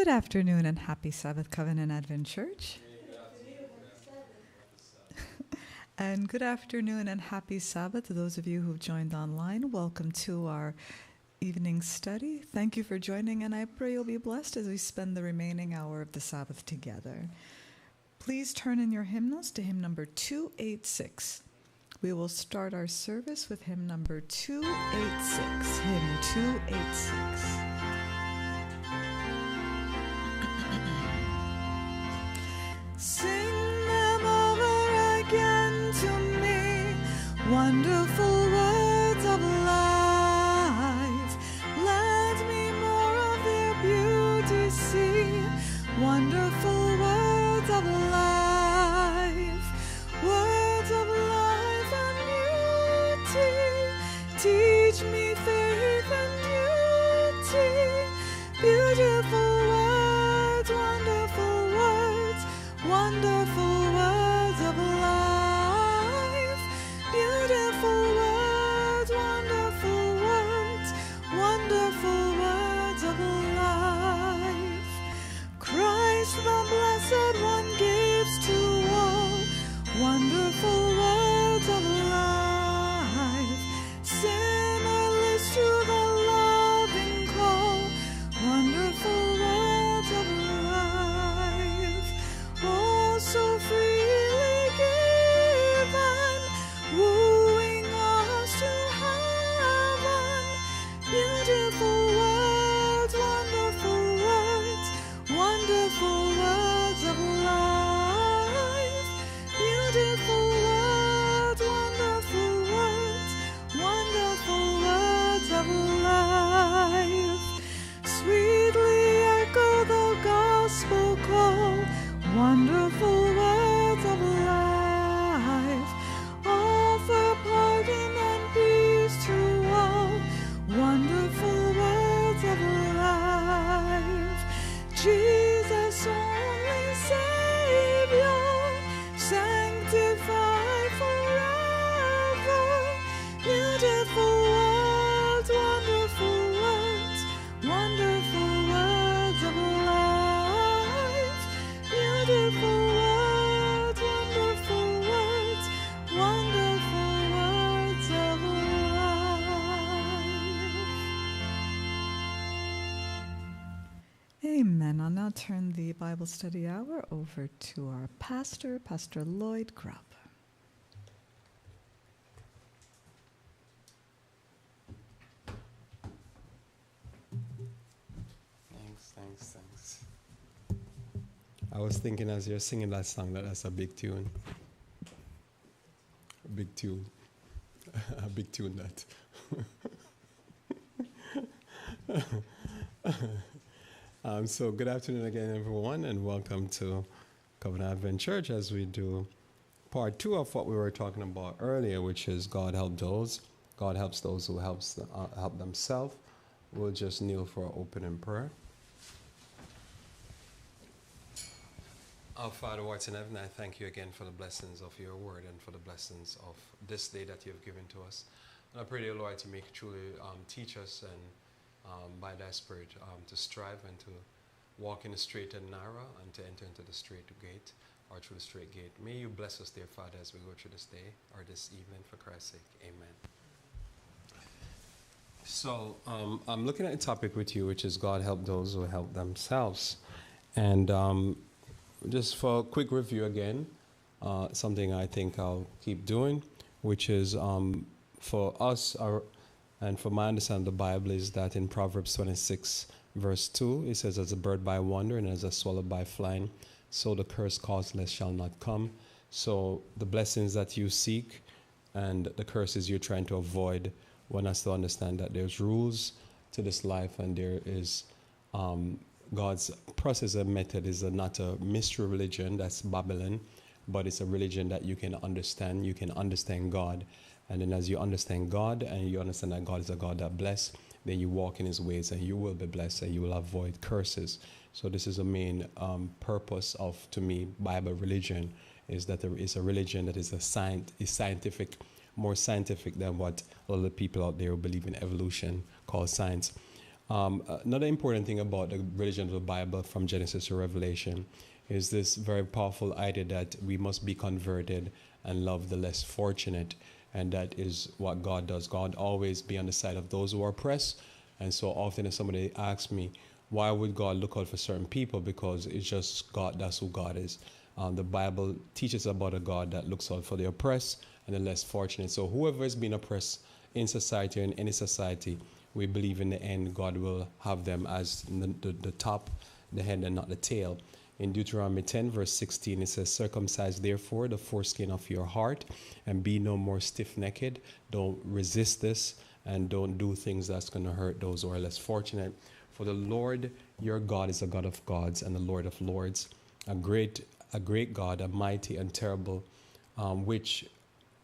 Good afternoon and happy Sabbath, Covenant Advent Church. And good afternoon and happy Sabbath to those of you who've joined online. Welcome to our evening study. Thank you for joining, and I pray you'll be blessed as we spend the remaining hour of the Sabbath together. Please turn in your hymnals to hymn number 286. We will start our service with hymn number 286, hymn 286. Sing them over again to me, wonderful words of life. Let me more of their beauty see, wonderful words of life. Words of life and beauty, teach me faith and duty. Beautiful words, wonderful words, wonderful words of life. Beautiful words, wonderful words, wonderful words of life. Christ the Blessed One gives to all wonderful words of life. Sinnerless to the loving call, wonderful words of life. Oh, so freely given, wooing us to heaven. Beautiful words, wonderful words, wonderful words of life. Beautiful words, wonderful words, wonderful words of life. Sweetly echo the gospel call, wonderful words of life. Offer pardon and peace to all, wonderful words of life. Jesus only Savior, sanctified forever. Beautiful words, wonderful words, wonderful words of life. Beautiful words, wonderful words, wonderful words of life. Amen. I'll now turn the Bible study hour over to our pastor, Pastor Lloyd Grubb. Thanks. I was thinking as you're singing that song that's a big tune. A big tune. A big tune that. So good afternoon again, everyone, and welcome to Covenant Advent Church as we do part 2 of what we were talking about earlier, which is God help those. God helps those who help themselves. We'll just kneel for our opening prayer. Our Father, who art in heaven, I thank you again for the blessings of your word and for the blessings of this day that you have given to us. And I pray, dear Lord, to make truly teach us and by thy Spirit to strive and to walk in the straight and narrow and to enter into the straight gate or through the straight gate. May you bless us, dear Father, as we go through this day or this evening for Christ's sake. Amen. So I'm looking at a topic with you, which is God help those who help themselves. And just for a quick review again, something I think I'll keep doing, which is for us, and from my understanding of the Bible, is that in Proverbs 26, verse 2, it says, as a bird by wander and as a swallow by flying, so the curse causeless shall not come. So the blessings that you seek and the curses you're trying to avoid, one has to understand that there's rules to this life, and there is God's process and method is not a mystery religion, that's Babylon, but it's a religion that you can understand. You can understand God. And then as you understand God and you understand that God is a God that bless, then you walk in his ways and you will be blessed and you will avoid curses. So this is the main purpose of, to me, Bible religion, is that there is a religion that is scientific, more scientific than what a lot of people out there who believe in evolution call science. Another important thing about the religion of the Bible from Genesis to Revelation is this very powerful idea that we must be converted and love the less fortunate. And that is what God does. God always be on the side of those who are oppressed. And so often if somebody asks me, why would God look out for certain people? Because it's just God, that's who God is. The Bible teaches about a God that looks out for the oppressed and the less fortunate. So whoever is being oppressed in society or in any society, we believe in the end God will have them as the top, the head, and not the tail. In Deuteronomy 10, verse 16, it says, circumcise therefore the foreskin of your heart and be no more stiff-necked. Don't resist this and don't do things that's going to hurt those who are less fortunate. For the Lord your God is a God of gods and the Lord of lords, a great God, a mighty and terrible, which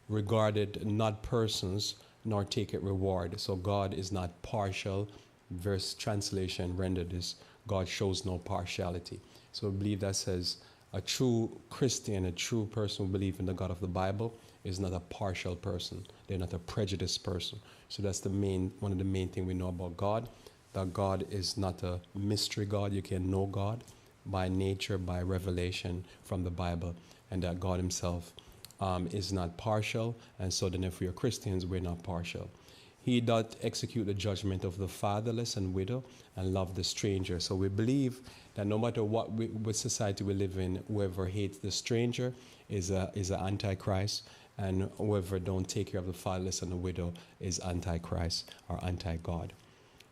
regarded not persons, nor take it reward. So God is not partial. Verse translation rendered is God shows no partiality. So I believe that says a true Christian, a true person who believes in the God of the Bible is not a partial person. They're not a prejudiced person. So that's one of the main things we know about God, that God is not a mystery God. You can know God by nature, by revelation from the Bible, and that God himself is not partial. And so then if we are Christians, we're not partial. He doth execute the judgment of the fatherless and widow and love the stranger. So we believe that no matter what society we live in, whoever hates the stranger is an antichrist, and whoever don't take care of the fatherless and the widow is antichrist or anti-God.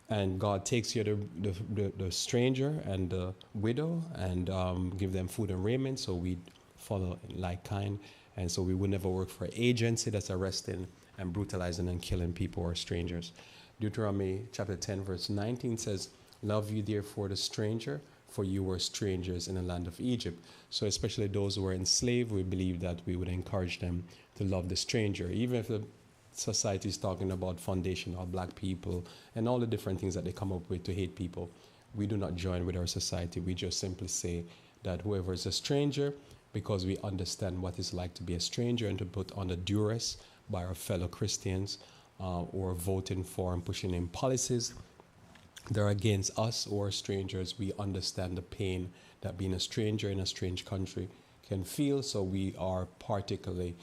And God takes care of the stranger and the widow and give them food and raiment, so we follow in like kind. And so we would never work for an agency that's arresting and brutalizing and killing people or strangers. Deuteronomy chapter 10, verse 19 says, love you therefore the stranger, for you were strangers in the land of Egypt. So especially those who were enslaved, we believe that we would encourage them to love the stranger, even if the society is talking about foundation of black people and all the different things that they come up with to hate people. We do not join with our society. We just simply say that whoever is a stranger, because we understand what it's like to be a stranger and to put under duress by our fellow Christians or voting for and pushing in policies that are against us or strangers. We understand the pain that being a stranger in a strange country can feel, so we are particularly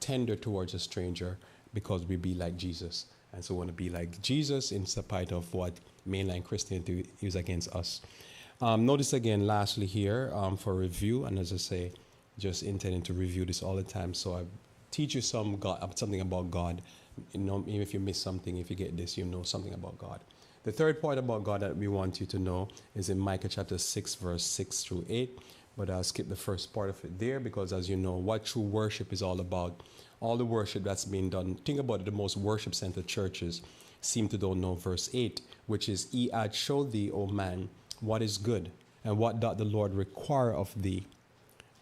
tender towards a stranger because we be like Jesus. And so we want to be like Jesus in spite of what mainline Christianity is against us. Notice again, lastly here, for review, and as I say, just intending to review this all the time. So I teach you something about God. You know, even if you miss something, if you get this, you know something about God. The third point about God that we want you to know is in Micah chapter 6, verse 6 through 8. But I'll skip the first part of it there because, as you know, what true worship is all about, all the worship that's being done. Think about it, the most worship-centered churches seem to don't know verse 8, which is, He hath showed thee, O man, what is good, and what doth the Lord require of thee,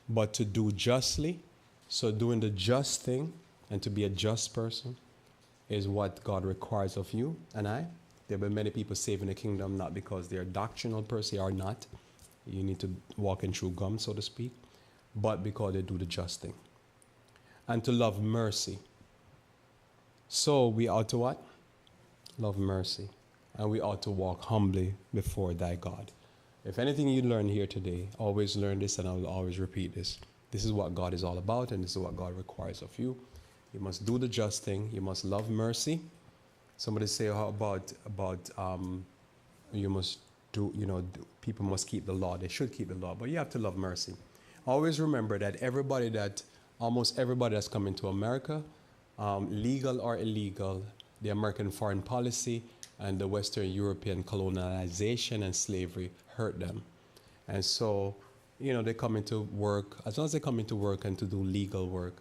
but to do justly. So doing the just thing and to be a just person is what God requires of you and I. There have been many people saved in the kingdom not because they're doctrinal per se or not. You need to walk in true gum, so to speak, but because they do the just thing. And to love mercy. So we ought to what? Love mercy. And we ought to walk humbly before thy God. If anything you learn here today, always learn this, and I will always repeat this. This is what God is all about, and this is what God requires of you. You must do the just thing. You must love mercy. Somebody say, how about you must do, people must keep the law. They should keep the law, but you have to love mercy. Always remember that almost everybody that's coming to America, legal or illegal, the American foreign policy and the Western European colonization and slavery hurt them. And so, they come into work. As long as they come into work and to do legal work,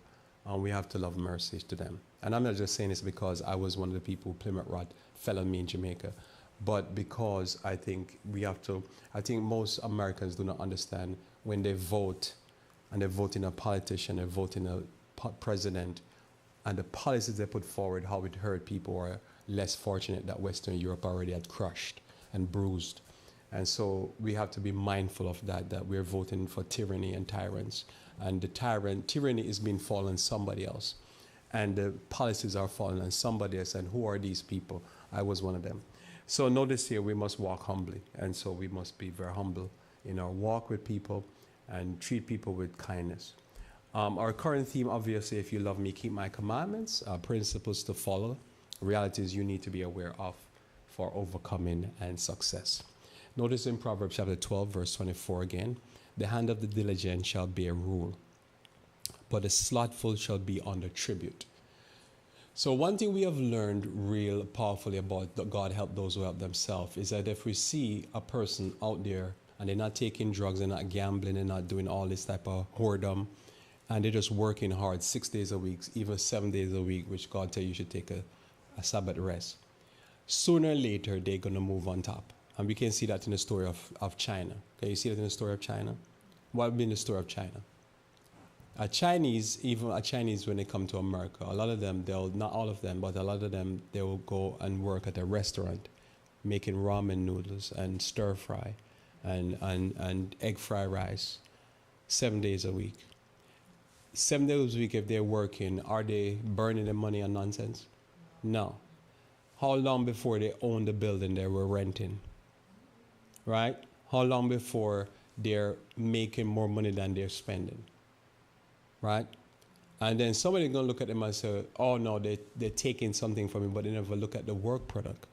we have to love mercy to them. And I'm not just saying this because I was one of the people Plymouth Rock fell on me in Jamaica, but because I think most Americans do not understand when they vote, and they vote in a politician, they vote in a president, and the policies they put forward, how it hurt people who are less fortunate that Western Europe already had crushed and bruised. And so we have to be mindful of that we're voting for tyranny and tyrants. And the tyranny is being fallen on somebody else. And the policies are falling on somebody else. And who are these people? I was one of them. So notice here we must walk humbly. And so we must be very humble in our walk with people and treat people with kindness. Our current theme, obviously, if you love me, keep my commandments, principles to follow, realities you need to be aware of for overcoming and success. Notice in Proverbs chapter 12, verse 24 again, the hand of the diligent shall bear rule, but the slothful shall be under tribute. So one thing we have learned real powerfully about God help those who help themselves is that if we see a person out there and they're not taking drugs, they're not gambling, they're not doing all this type of whoredom, and they're just working hard 6 days a week, even 7 days a week, which God tell you should take a Sabbath rest. Sooner or later, they're going to move on top. And we can see that in the story of China. Can you see that in the story of China? What would be in the story of China? Even a Chinese, when they come to America, a lot of them, not all of them, but a lot of them, they will go and work at a restaurant making ramen noodles and stir fry and egg fried rice 7 days a week. 7 days a week, if they're working, are they burning their money on nonsense? No. How long before they own the building they were renting? Right? How long before they're making more money than they're spending? Right? And then somebody's going to look at them and say, oh no, they're taking something from me, but they never look at the work product.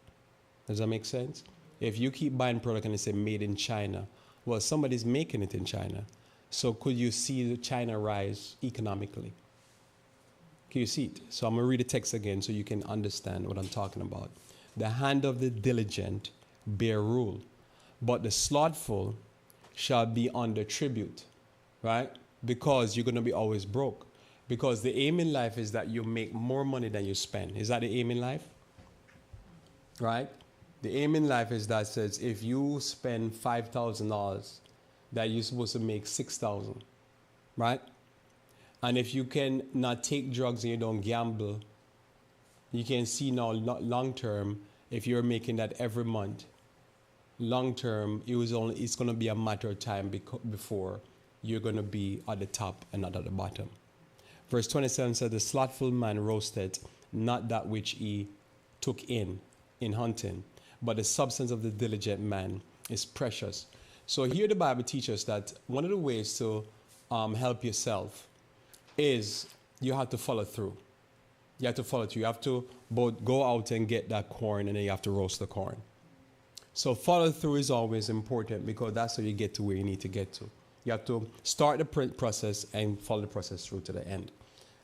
Does that make sense? If you keep buying product and they say made in China, well, somebody's making it in China. So could you see China rise economically? Can you see it? So I'm going to read the text again so you can understand what I'm talking about. The hand of the diligent bear rule, but the slothful shall be under tribute, right? Because you're going to be always broke. Because the aim in life is that you make more money than you spend. Is that the aim in life? Right? The aim in life is that says if you spend $5,000, that you're supposed to make 6,000, right? And if you can not take drugs and you don't gamble, you can see now long term, if you're making that every month, long term, it's going to be a matter of time before you're going to be at the top and not at the bottom. Verse 27 says, the slothful man roasted not that which he took in hunting, but the substance of the diligent man is precious. So here the Bible teaches that one of the ways to help yourself is you have to follow through. You have to follow through. You have to both go out and get that corn and then you have to roast the corn. So follow through is always important because that's how you get to where you need to get to. You have to start the process and follow the process through to the end.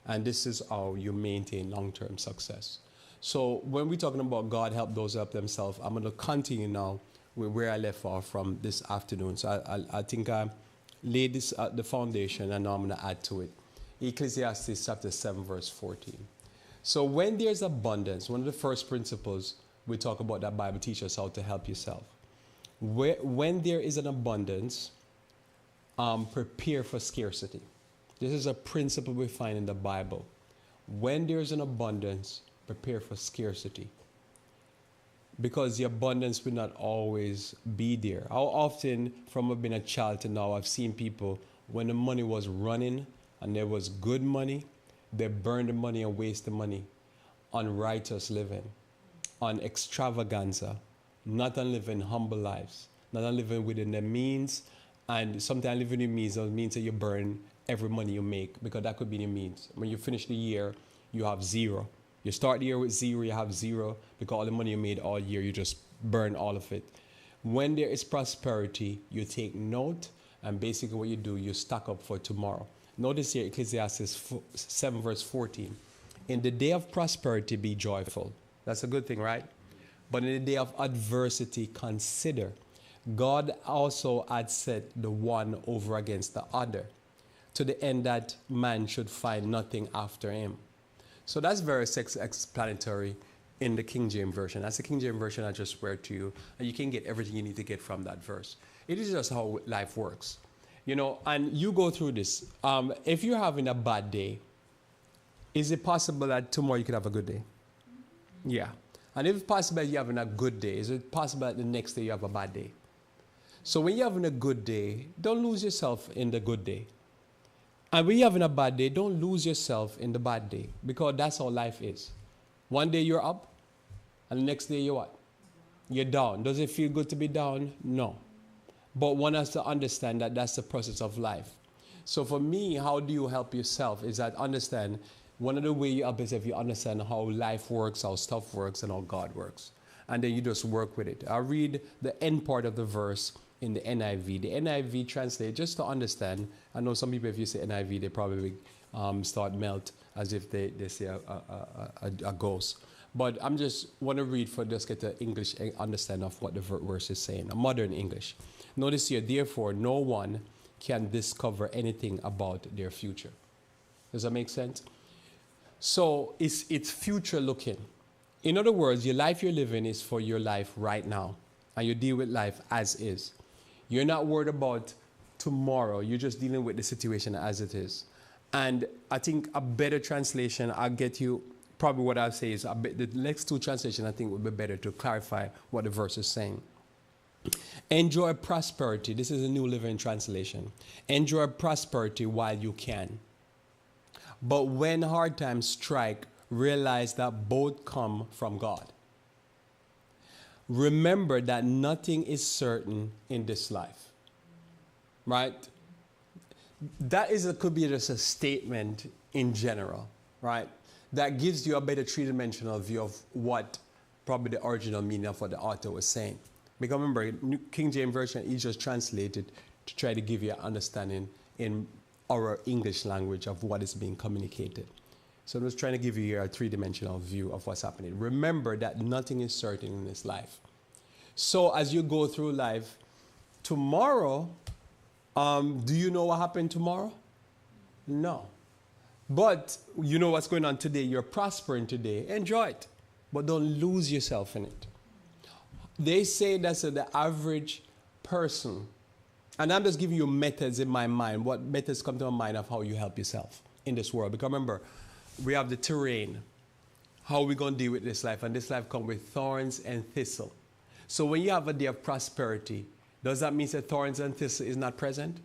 And this is how you maintain long-term success. So when we're talking about God help those help themselves, I'm going to continue now with where I left off from this afternoon. So I think I laid this at the foundation and now I'm going to add to it. Ecclesiastes chapter 7 verse 14. So when there's abundance, one of the first principles we talk about that Bible teaches us how to help yourself. When there is an abundance, prepare for scarcity. This is a principle we find in the Bible. When there's an abundance, prepare for scarcity. Because the abundance will not always be there. How often, from being a child to now, I've seen people, when the money was running and there was good money, they burned the money and waste the money on righteous living, on extravaganza, not on living humble lives, not on living within their means. And sometimes living in means doesn't mean that you burn every money you make, because that could be the means. When you finish the year, you have zero. You start the year with zero, you have zero, because all the money you made all year, you just burn all of it. When there is prosperity, you take note, and basically what you do, you stock up for tomorrow. Notice here, Ecclesiastes 7 verse 14. In the day of prosperity, be joyful. That's a good thing, right? But in the day of adversity, consider. God also had set the one over against the other, to the end that man should find nothing after him. So that's very self-explanatory in the King James Version. That's the King James Version I just read to you, and you can get everything you need to get from that verse. It is just how life works. You know, and you go through this. If you're having a bad day, is it possible that tomorrow you could have a good day? Yeah. And if it's possible that you're having a good day, is it possible that the next day you have a bad day? So when you're having a good day, don't lose yourself in the good day. And when you're having a bad day, don't lose yourself in the bad day, because that's how life is. One day you're up, and the next day you're what? You're down. Does it feel good to be down? No. But one has to understand that that's the process of life. So for me, how do you help yourself is that understand one of the ways you help yourself, you understand how life works, how stuff works, and how God works. And then you just work with it. I'll read the end part of the verse in the NIV. The NIV translate just to understand. I know some people, if you say NIV, they probably start melt as if they see a ghost. But I'm just want to read for just get the English understanding of what the verse is saying, a modern English. Notice here, therefore, no one can discover anything about their future. Does that make sense? So it's future looking. In other words, your life you're living is for your life right now. And you deal with life as is. You're not worried about tomorrow. You're just dealing with the situation as it is. And I think a better translation, I'll get you, probably what I'll say is, the next two translations I think would be better to clarify what the verse is saying. Enjoy prosperity. This is a New Living Translation. Enjoy prosperity while you can. But when hard times strike, realize that both come from God. Remember that nothing is certain in this life. Right? That could be just a statement in general, right? That gives you a better three-dimensional view of what probably the original meaning of what the author was saying. Because remember, King James Version is just translated to try to give you an understanding in our English language of what is being communicated. So I'm just trying to give you a three-dimensional view of what's happening. Remember that nothing is certain in this life. So as you go through life, tomorrow, do you know what happened tomorrow? No. But you know what's going on today. You're prospering today. Enjoy it. But don't lose yourself in it. They say that's the average person. And I'm just giving you methods in my mind. What methods come to my mind of how you help yourself in this world. Because remember, we have the terrain. How are we going to deal with this life? And this life comes with thorns and thistle. So when you have a day of prosperity, does that mean that thorns and thistle is not present?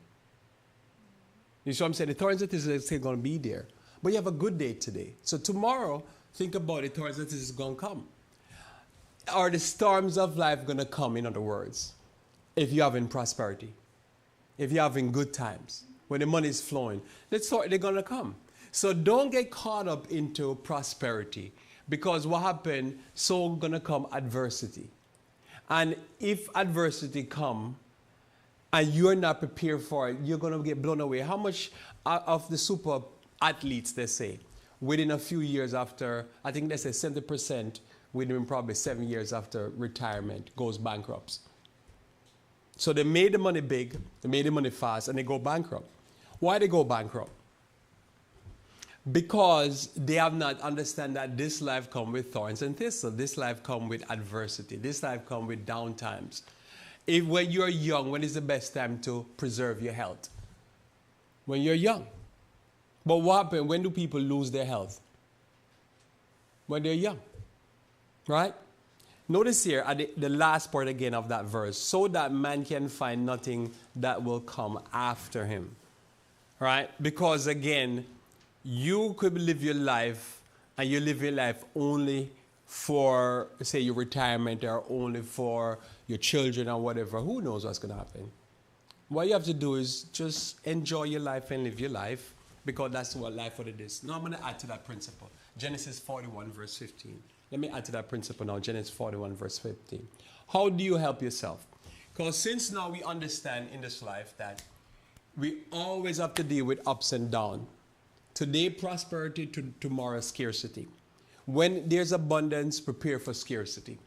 You see what I'm saying? The thorns and thistle is still going to be there. But you have a good day today. So tomorrow, think about it, thorns and thistle is going to come. Are the storms of life going to come, in other words, if you're having prosperity? If you're having good times, when the money is flowing, they're going to come. So don't get caught up into prosperity, because what happened, so going to come adversity. And if adversity come and you're not prepared for it, you're going to get blown away. How much of the super athletes, they say, within a few years after, I think they say 70%, within probably 7 years after retirement, goes bankrupt. So they made the money big, they made the money fast, and they go bankrupt. Why they go bankrupt? Because they have not understand that this life comes with thorns and thistles. This life comes with adversity. This life comes with downtimes. When you're young, when is the best time to preserve your health? When you're young. But what happens? When do people lose their health? When they're young. Right? Notice here at the last part again of that verse. So that man can find nothing that will come after him. Right? Because again, you could live your life, and you live your life only for, say, your retirement, or only for your children or whatever. Who knows what's going to happen? What you have to do is just enjoy your life and live your life, because that's what life what it is. Now I'm going to add to that principle. Genesis 41 verse 15. Let me add to that principle now. Genesis 41 verse 15. How do you help yourself? Because since now we understand in this life that we always have to deal with ups and downs. Today, prosperity, tomorrow, scarcity. When there's abundance, prepare for scarcity.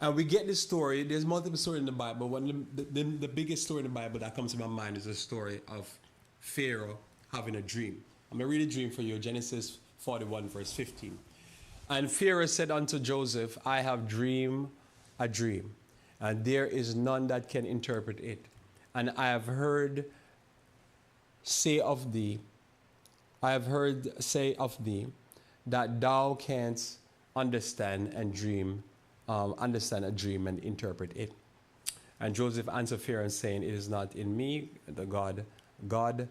And we get this story, there's multiple stories in the Bible. One of the biggest story in the Bible that comes to my mind is the story of Pharaoh having a dream. I'm going to read a dream for you, Genesis 41, verse 15. And Pharaoh said unto Joseph, I have dreamed a dream, and there is none that can interpret it. And I have heard say of thee that thou canst understand a dream and interpret it. And Joseph answered Pharaoh, saying, it is not in me, the God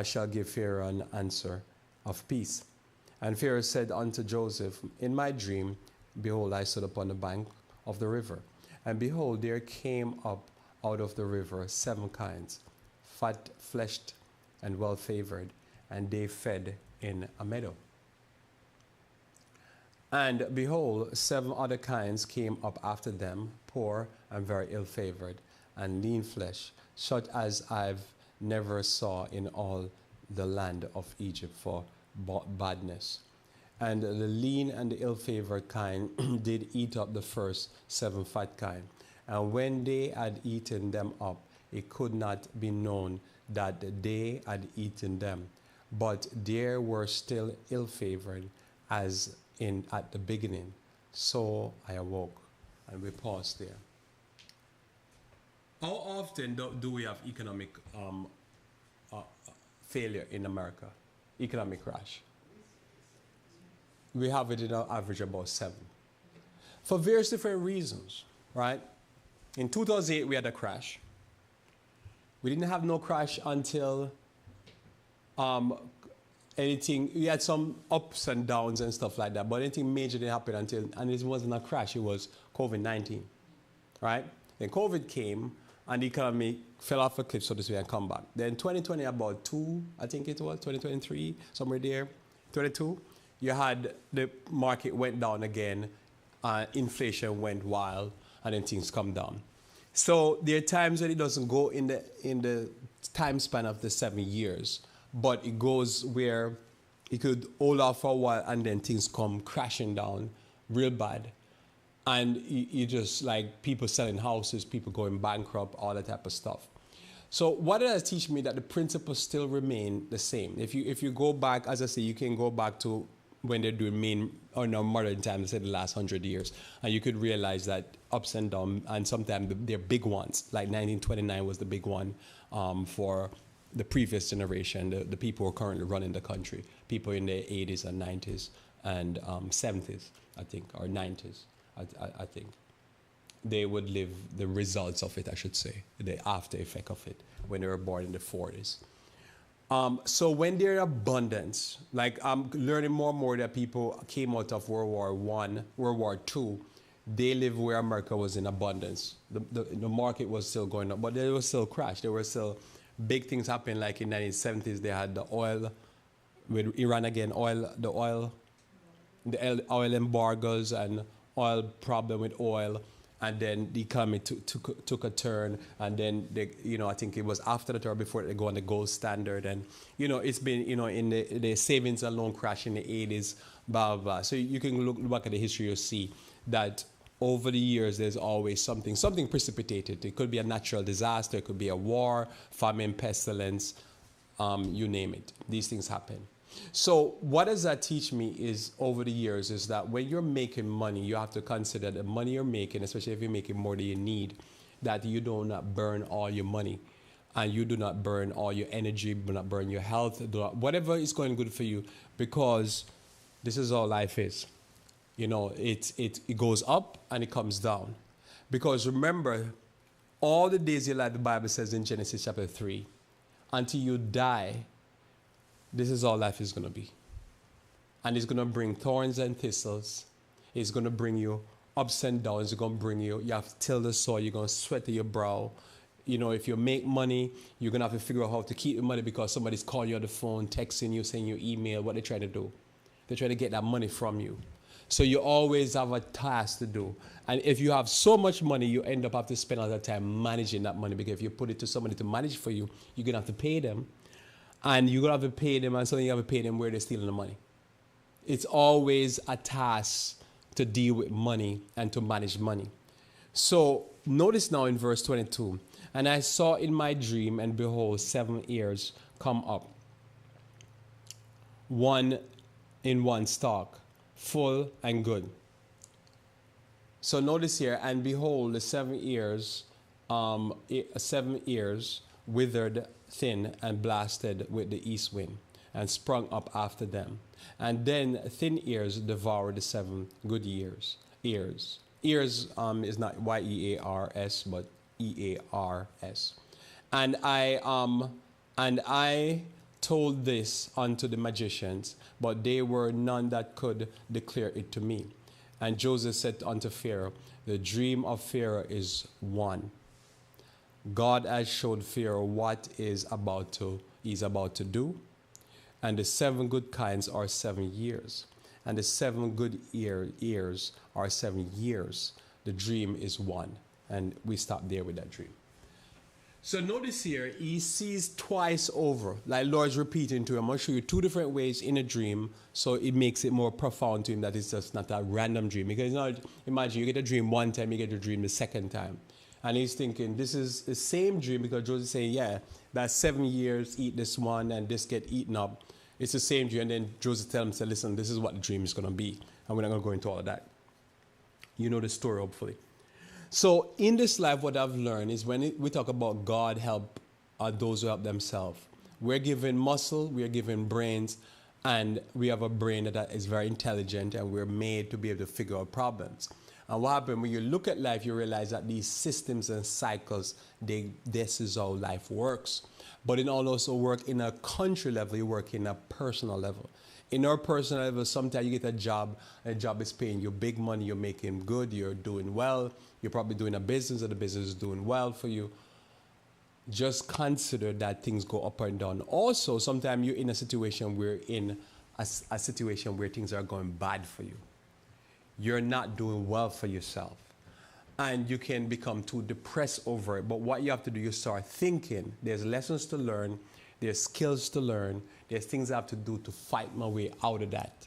shall give Pharaoh an answer of peace. And Pharaoh said unto Joseph, in my dream, behold, I stood upon the bank of the river, And behold, there came up out of the river 7 kinds, fat fleshed and well favored, and they fed in a meadow. And behold, 7 other kinds came up after them, poor and very ill favored, and lean flesh, such as I've never saw in all the land of Egypt for badness. And the lean and the ill-favored kind did eat up the first 7 fat kind. And when they had eaten them up, it could not be known that they had eaten them. But there were still ill-favored as in at the beginning. So I awoke. And we paused there. How often do we have economic failure in America? Economic crash. We have it in our average about 7. For various different reasons, right? In 2008, we had a crash. We didn't have no crash until we had some ups and downs and stuff like that, but anything major didn't happen until, and it wasn't a crash, it was COVID-19, right? Then COVID came, and the economy fell off a cliff, so to speak, and come back. Then 2020, about 2, I think it was, 2023, somewhere there, 22, you had the market went down again, inflation went wild, and then things come down. So there are times that it doesn't go in the time span of the 7 years, but it goes where it could hold off for a while, and then things come crashing down real bad. And you just like people selling houses, people going bankrupt, all that type of stuff. So what does that teach me? That the principles still remain the same. If you go back, as I say, you can go back to when they're doing modern times, say the last 100 years, and you could realize that ups and downs, and sometimes they're big ones. Like 1929 was the big one for the previous generation, the people who are currently running the country, people in their 80s and 90s and 70s, I think, or 90s. I think they would live the results of it, I should say, the after effect of it, when they were born in the 40s. So when there's abundance, like I'm learning more and more that people came out of World War I, World War II, they lived where America was in abundance. The market was still going up, but there was still crash. There were still big things happening, like in the 1970s, they had the oil, with Iran again, the oil embargoes and oil problem with oil, and then the economy took a turn, and then I think it was after the turn before they go on the gold standard, and it's been in the savings and loan crash in the 80s, blah blah blah. So you can look back at the history, you'll see that over the years there's always something precipitated. It could be a natural disaster, it could be a war, famine, pestilence, you name it. These things happen. So what does that teach me is, over the years, is that when you're making money, you have to consider the money you're making, especially if you're making more than you need, that you do not burn all your money, and you do not burn all your energy, do not burn your health, whatever is going good for you, because this is all life is. It goes up and it comes down. Because remember, all the days of your life, the Bible says in Genesis chapter 3, until you die, this is all life is going to be. And it's going to bring thorns and thistles. It's going to bring you ups and downs. It's going to bring you have to till the soil. You're going to sweat to your brow. If you make money, you're going to have to figure out how to keep the money, because somebody's calling you on the phone, texting you, sending you email. What they're trying to do? They're trying to get that money from you. So you always have a task to do. And if you have so much money, you end up having to spend all that time managing that money, because if you put it to somebody to manage for you, you're going to have to pay them. And you're going to have to pay them, and something you have to pay them where they're stealing the money. It's always a task to deal with money and to manage money. So notice now in verse 22, and I saw in my dream, and behold, 7 ears come up, one in one stalk, full and good. So notice here, and behold, the 7 ears, 7 ears withered thin and blasted with the east wind, and sprung up after them. And then thin ears devoured the 7 good ears. Ears is not Y-E-A-R-S, but E-A-R-S. And I told this unto the magicians, but they were none that could declare it to me. And Joseph said unto Pharaoh, the dream of Pharaoh is one. God has showed Pharaoh what he's about to do. And the 7 good kinds are 7 years. And the 7 good years are 7 years. The dream is one. And we stop there with that dream. So notice here, he sees twice over. Like Lord's repeating to him, I'm going to show you 2 different ways in a dream, so it makes it more profound to him that it's just not a random dream. Because now, imagine you get a dream one time, you get a dream the second time. And he's thinking, this is the same dream, because Joseph's saying, yeah, that's 7 years, eat this one, and this get eaten up. It's the same dream. And then Joseph tells him, say, listen, this is what the dream is going to be. And we're not going to go into all of that. You know the story, hopefully. So in this life, what I've learned is when we talk about God help those who help themselves, we're given muscle, we're given brains, and we have a brain that is very intelligent, and we're made to be able to figure out problems. And what happens when you look at life, you realize that these systems and cycles, this is how life works. But it also work in a country level, you work in a personal level. In our personal level, sometimes you get a job, and the job is paying you big money, you're making good, you're doing well, you're probably doing a business, and the business is doing well for you. Just consider that things go up and down. Also, sometimes you're in a situation where things are going bad for you. You're not doing well for yourself. And you can become too depressed over it. But what you have to do, you start thinking. There's lessons to learn. There's skills to learn. There's things I have to do to fight my way out of that.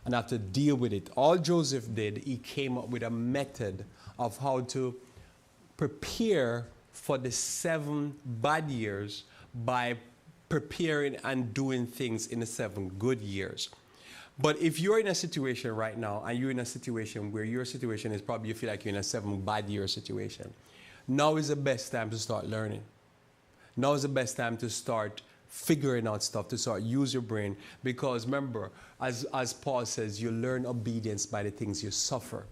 And I have to deal with it. All Joseph did, he came up with a method of how to prepare for the 7 bad years by preparing and doing things in the 7 good years. But if you're in a situation right now, and you're in a situation where your situation is probably you feel like you're in a 7 bad year situation, now is the best time to start learning. Now is the best time to start figuring out stuff, to start use your brain. Because remember, as Paul says, you learn obedience by the things you suffer.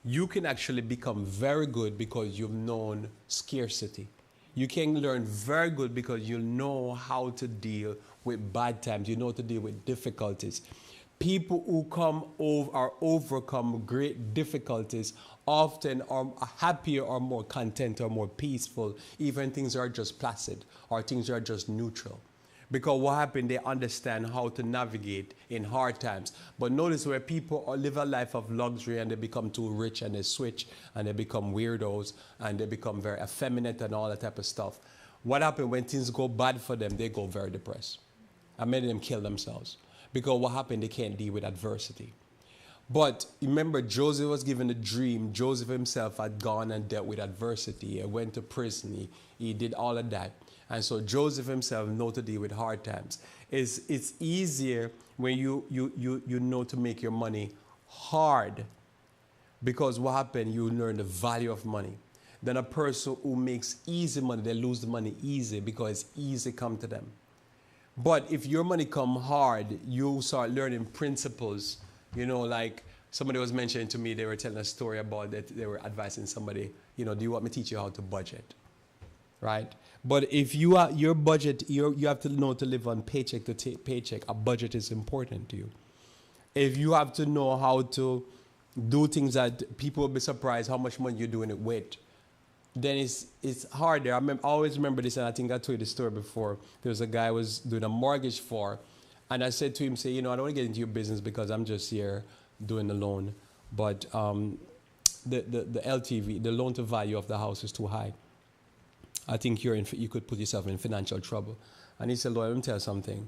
You can actually become very good because you've known scarcity. You can learn very good because you know how to deal with bad times. You know how to deal with difficulties. People who overcome great difficulties often are happier or more content or more peaceful, even things are just placid or things are just neutral. Because what happened, they understand how to navigate in hard times. But notice where people live a life of luxury and they become too rich and they switch and they become weirdos and they become very effeminate and all that type of stuff. What happened when things go bad for them, they go very depressed. And many of them kill themselves. Because what happened, they can't deal with adversity. But remember, Joseph was given a dream. Joseph himself had gone and dealt with adversity. He went to prison. He did all of that. And so Joseph himself knows to deal with hard times. It's easier when you know to make your money hard. Because what happened, you learn the value of money. Then a person who makes easy money, they lose the money easy because it's easy come to them. But if your money come hard, you start learning principles. You know, like somebody was mentioning to me, they were telling a story about that. They were advising somebody, you know, do you want me to teach you how to budget? Right? But if you are your budget, you have to know to live on paycheck to paycheck. A budget is important to you. If you have to know how to do things that people will be surprised how much money you're doing it with, then it's harder. I always remember this, and I think I told you the story before. There was a guy I was doing a mortgage for, and I said to him, say, you know, I don't want to get into your business because I'm just here doing the loan, but the LTV, the loan to value of the house is too high. I think you could put yourself in financial trouble. And he said, Lord, let me tell you something.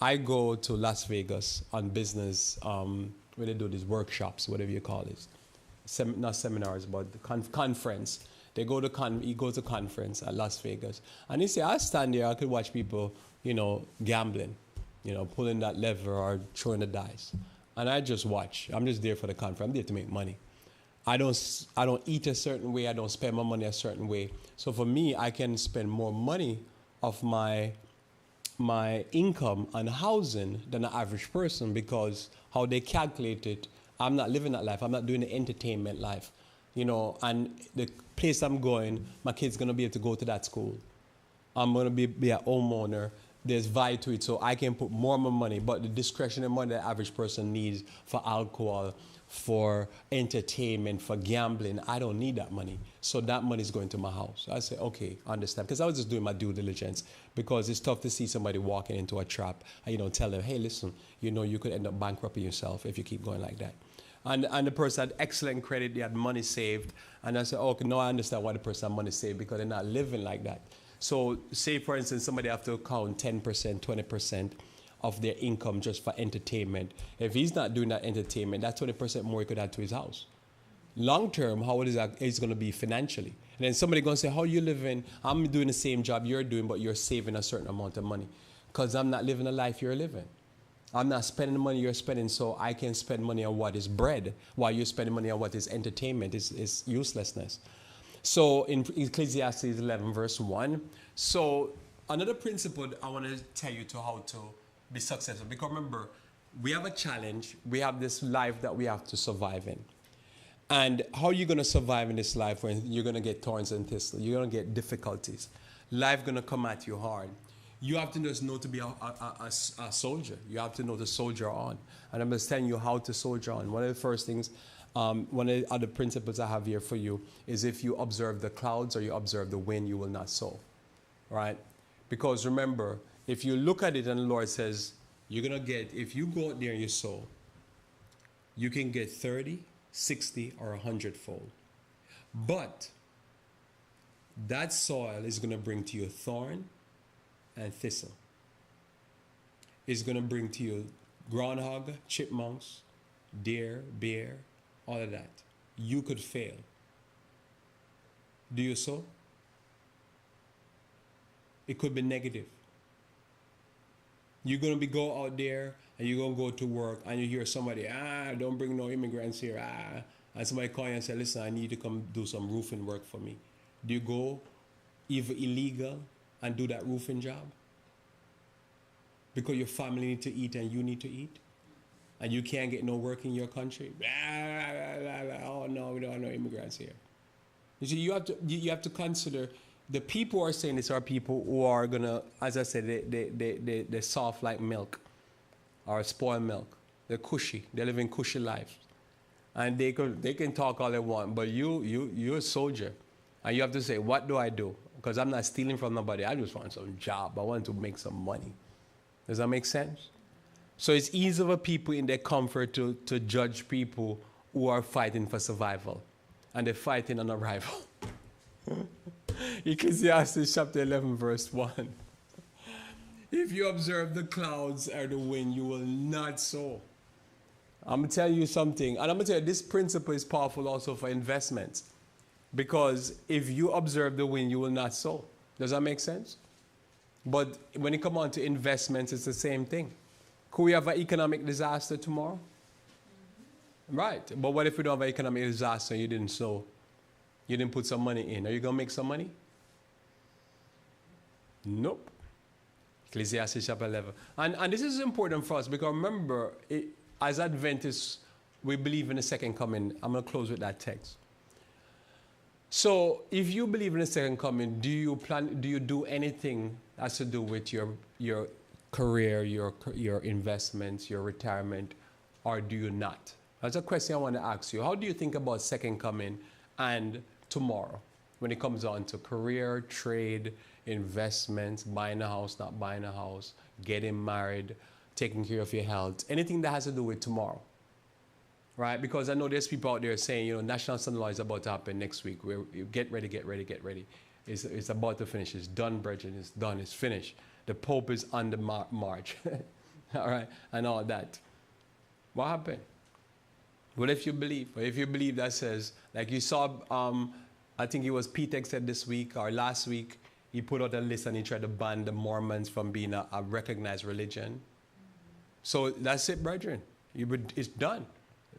I go to Las Vegas on business where they do these workshops, whatever you call it. Not seminars, but the conference. He goes to conference at Las Vegas. And he said, I stand there, I could watch people, you know, gambling, you know, pulling that lever or throwing the dice. And I just watch. I'm just there for the conference. I'm there to make money. I don't eat a certain way. I don't spend my money a certain way. So for me, I can spend more money of my income on housing than an average person because how they calculate it, I'm not living that life. I'm not doing the entertainment life, you know, and the place I'm going, my kid's going to be able to go to that school. I'm going to be a homeowner. there's value to it, so I can put more money, but the discretionary money the average person needs for alcohol, for entertainment, for gambling, I don't need that money. So that money is going to my house. I say, okay, I understand. Because I was just doing my due diligence, because it's tough to see somebody walking into a trap and tell them, hey, listen, you could end up bankrupting yourself if you keep going like that. And the person had excellent credit, they had money saved. And I said, okay, no, I understand why the person had money saved, because they're not living like that. So say, for instance, somebody have to account 10%, 20% of their income just for entertainment. If he's not doing that entertainment, that's 20% more he could add to his house. Long term, how is that is going to be financially? And then somebody going to say, how you living? I'm doing the same job you're doing, but you're saving a certain amount of money. Because I'm not living the life you're living. I'm not spending the money you're spending, so I can spend money on what is bread, while you're spending money on what is entertainment, is uselessness. So in Ecclesiastes 11, verse 1, so another principle I want to tell you to how to be successful. Because remember, we have a challenge. We have this life that we have to survive in. And how are you going to survive in this life when you're going to get thorns and thistles? You're going to get difficulties. Life going to come at you hard. You have to just know to be a soldier. You have to know to soldier on. And I'm just telling you how to soldier on. One of the first things, one of the other principles I have here for you is if you observe the clouds or you observe the wind, you will not sow. Right? Because remember, if you look at it and the Lord says, you're going to get, if you go out there and you sow, you can get 30, 60, or 100 fold. But that soil is going to bring to you thorn and thistle. It's going to bring to you groundhog, chipmunks, deer, bear, all of that. You could fail. Do you sow? It could be negative. You're going to go out there and you're going to go to work and you hear somebody, don't bring no immigrants here, and somebody call you and say, listen, I need to come do some roofing work for me. Do you go even illegal and do that roofing job? Because your family need to eat and you need to eat? And you can't get no work in your country? Oh no, we don't have no immigrants here. You see, you have to consider the people who are saying this are people who are gonna, as I said, they're soft like milk or spoiled milk. They're cushy. They live in cushy lives. And they can talk all they want, but you're a soldier. And you have to say, what do I do? Because I'm not stealing from nobody. I just want some job. I want to make some money. Does that make sense? So it's easy for people in their comfort to judge people who are fighting for survival. And they're fighting on arrival. Ecclesiastes chapter 11, verse 1. If you observe the clouds or the wind, you will not sow. I'm going to tell you something. And I'm going to tell you, this principle is powerful also for investments. Because if you observe the wind, you will not sow. Does that make sense? But when it comes on to investments, it's the same thing. Could we have an economic disaster tomorrow? Right. But what if we don't have an economic disaster and you didn't sow? You didn't put some money in. Are you going to make some money? Nope. Ecclesiastes chapter 11. And this is important for us because remember, as Adventists, we believe in the second coming. I'm going to close with that text. So if you believe in the second coming, do you do anything that has to do with your career, your investments, your retirement, or do you not? That's a question I want to ask you. How do you think about second coming and tomorrow when it comes on to career, trade, investments, buying a house, not buying a house, getting married, taking care of your health, anything that has to do with tomorrow? Right? Because I know there's people out there saying, National Son Law is about to happen next week. Get ready, get ready, get ready. It's about to finish. It's done, brethren. It's done. It's finished. The Pope is on the march. All right? And all that. What happened? What if you believe? What if you believe that says, like you saw, I think it was P-Tech said this week or last week, he put out a list and he tried to ban the Mormons from being a recognized religion. So that's it, brethren. It's done.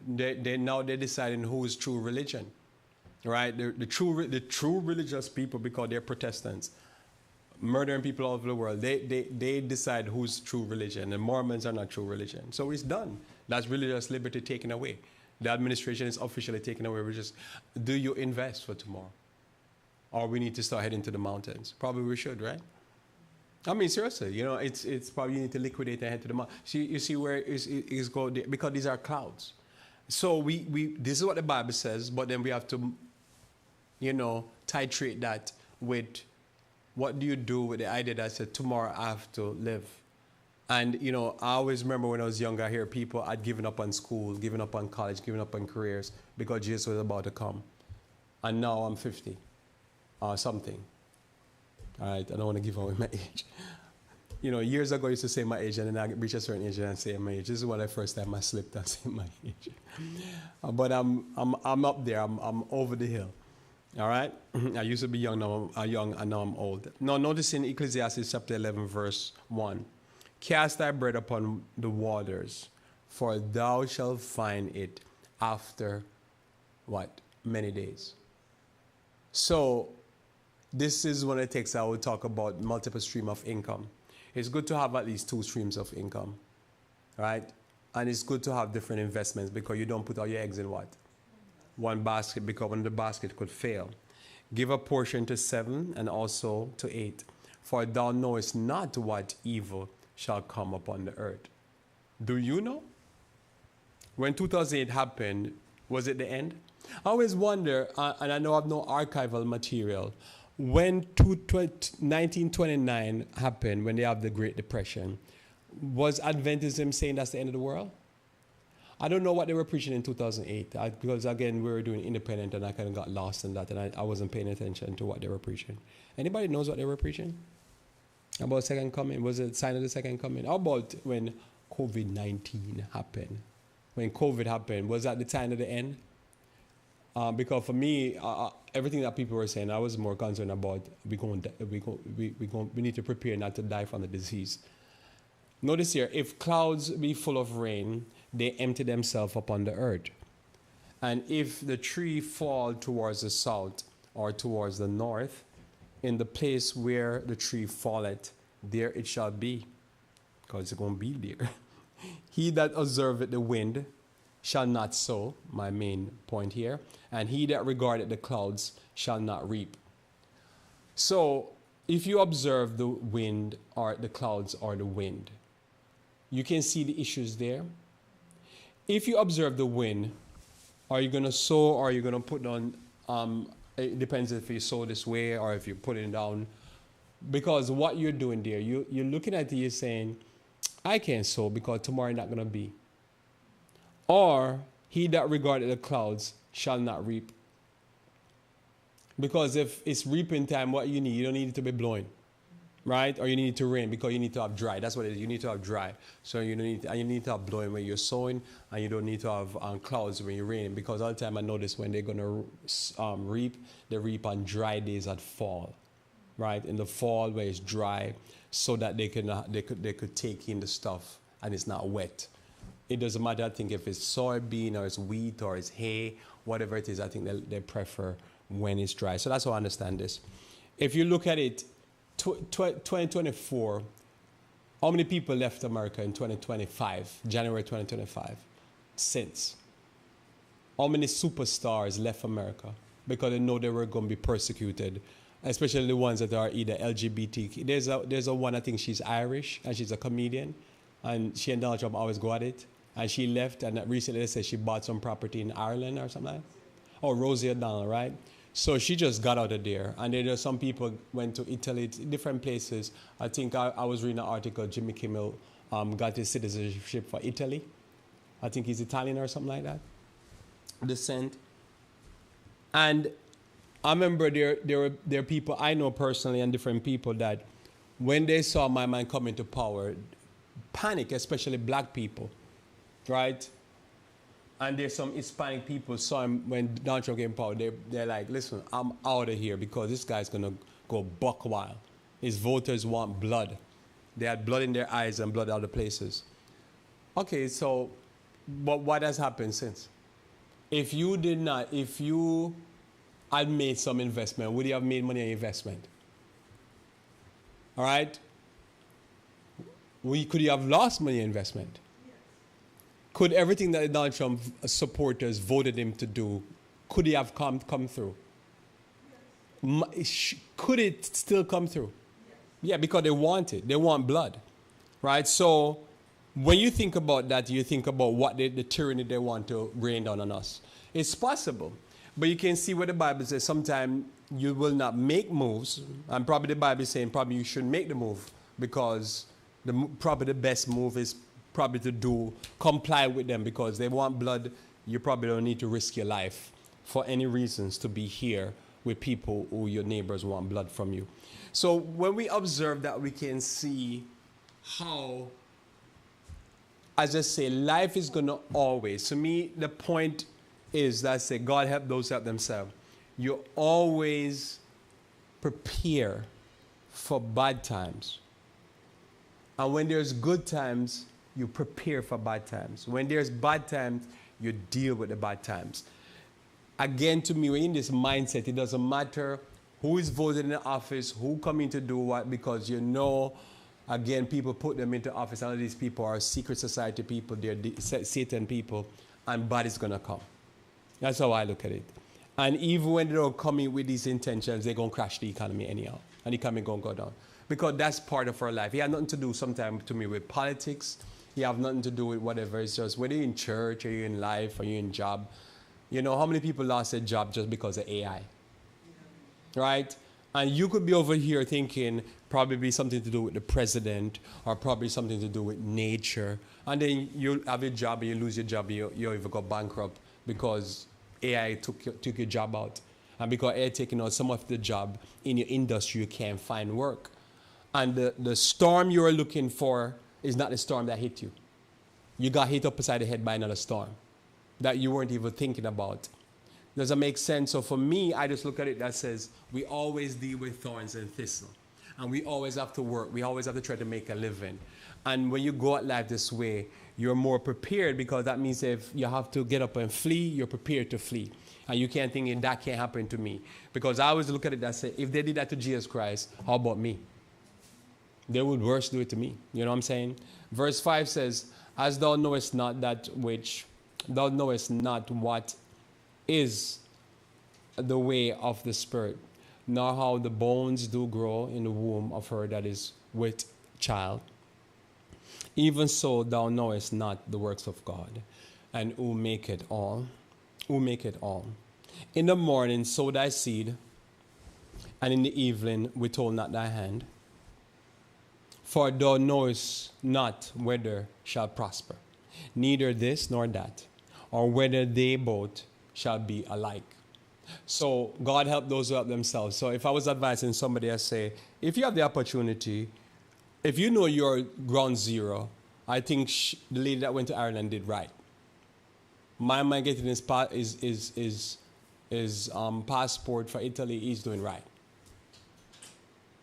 Now they're deciding who is true religion, right? The true religious people, because they're Protestants, murdering people all over the world. They decide who's true religion, and Mormons are not true religion. So it's done. That's religious liberty taken away. The administration is officially taken away. Do you invest for tomorrow, or we need to start heading to the mountains? Probably we should, right? I mean, seriously, you know, it's probably you need to liquidate and head to the market. See, you see where is go there, because these are clouds. So we this is what the Bible says, but then we have to, you know, titrate that with what do you do with the idea that said tomorrow I have to live. And you know, I always remember when I was younger, I hear people had given up on school, given up on college, given up on careers because Jesus was about to come. And now I'm 50 or something. All right, I don't want to give away my age. You know, years ago I used to say my age, and then I reach a certain age and I say my age. This is what the first time I slipped and say my age. But I'm up there. I'm over the hill. All right. I used to be young. Now I'm young, and now I'm old. Now notice in Ecclesiastes chapter 11, verse 1, cast thy bread upon the waters, for thou shalt find it after what? Many days. So this is one of the texts I will talk about multiple stream of income. It's good to have at least 2 streams of income, right? And it's good to have different investments because you don't put all your eggs in what? One basket, because one of the basket could fail. Give a portion to 7 and also to 8. For thou knowest not what evil shall come upon the earth. Do you know? When 2008 happened, was it the end? I always wonder, and I know I have no archival material, when 1929 happened, when they have the Great Depression, was Adventism saying that's the end of the world? I don't know what they were preaching in 2008, because again, we were doing independent and I kind of got lost in that, and I wasn't paying attention to what they were preaching. Anybody knows what they were preaching? About second coming? Was it a sign of the second coming? How about when COVID-19 happened? When COVID happened, was that the sign of the end? Because for me, everything that people were saying, I was more concerned about we need to prepare not to die from the disease. Notice here, if clouds be full of rain, they empty themselves upon the earth. And if the tree fall towards the south or towards the north, in the place where the tree falleth, there it shall be, because it's going to be there. He that observeth the wind shall not sow, my main point here, and he that regardeth the clouds shall not reap. So, if you observe the wind or the clouds or the wind, you can see the issues there. If you observe the wind, are you going to sow or are you going to put on, it depends if you sow this way or if you put it down. Because what you're doing there, you're looking at it, you're saying, I can't sow because tomorrow not going to be. Or, he that regardeth the clouds shall not reap. Because if it's reaping time, what you need, you don't need it to be blowing. Right? Or you need it to rain because you need to have dry. That's what it is. You need to have dry. So you need to have blowing when you're sowing, and you don't need to have clouds when you're raining. Because all the time I notice when they're going to reap, they reap on dry days at fall. Right? In the fall where it's dry, so that they could take in the stuff and it's not wet. It doesn't matter, I think, if it's soybean or it's wheat or it's hay, whatever it is, I think they prefer when it's dry. So that's how I understand this. If you look at it, 2024, how many people left America in 2025, January 2025, since? How many superstars left America because they know they were going to be persecuted, especially the ones that are either LGBT. There's a one, I think she's Irish, and she's a comedian, and she and Donald Trump always go at it. And she left, and recently they said she bought some property in Ireland or something like that. Oh, Rosie O'Donnell, right? So she just got out of there. And then there's some people went to Italy, different places. I think I was reading an article, Jimmy Kimmel got his citizenship for Italy. I think he's Italian or something like that, descent. And I remember there are people I know personally and different people that when they saw my man come into power, panic, especially black people. Right? And there's some Hispanic people saw him when Donald Trump came in power. They're like, listen, I'm out of here because this guy's going to go buck wild. His voters want blood. They had blood in their eyes and blood other places. Okay, so, but what has happened since? If you had made some investment, would you have made money on investment? All right? Could you have lost money on investment? Could everything that Donald Trump supporters voted him to do, could he have come through? Yes. Could it still come through? Yeah, because they want it. They want blood, right? So when you think about that, you think about what the tyranny they want to rain down on us. It's possible. But you can see what the Bible says. Sometimes you will not make moves. And probably the Bible is saying probably you should make the move because probably the best move is probably to comply with them because they want blood. You probably don't need to risk your life for any reasons to be here with people who your neighbors want blood from you. So when we observe that, we can see how, as I say, life is going to always, to me, the point is that I say, God help those help themselves. You always prepare for bad times. And when there's good times, you prepare for bad times. When there's bad times, you deal with the bad times. Again, to me, we're in this mindset. It doesn't matter who is voted in the office, who coming to do what, because you know, again, people put them into office. All of these people are secret society people. They're Satan people, and bad is going to come. That's how I look at it. And even when they're coming with these intentions, they're going to crash the economy anyhow. And the economy going to go down. Because that's part of our life. It has nothing to do sometimes to me with politics. It has nothing to do with whatever. It's just whether you're in church or you're in life or you're in job. You know, how many people lost their job just because of AI? Right? And you could be over here thinking probably something to do with the president or probably something to do with nature. And then you have a job and you lose your job, you even go bankrupt because AI took your job out. And because AI taking out some of the job in your industry, you can't find work. And the storm you're looking for is not the storm that hit you. You got hit up beside the head by another storm that you weren't even thinking about. Does that make sense? So for me, I just look at it that says we always deal with thorns and thistles. And we always have to work. We always have to try to make a living. And when you go at life this way, you're more prepared because that means if you have to get up and flee, you're prepared to flee. And you can't think that can't happen to me. Because I always look at it that say, if they did that to Jesus Christ, how about me? They would worse do it to me. You know what I'm saying? Verse 5 says, as thou knowest not that which, thou knowest not what is the way of the Spirit, nor how the bones do grow in the womb of her that is with child. Even so thou knowest not the works of God, and who make it all. Who make it all. In the morning sow thy seed, and in the evening withhold not thy hand. For thou knowest not whether shall prosper, neither this nor that, or whether they both shall be alike. So God help those who help themselves. So if I was advising somebody, I say, if you have the opportunity, if you know you're ground zero, I think the lady that went to Ireland did right. My man getting his passport for Italy, he's doing right.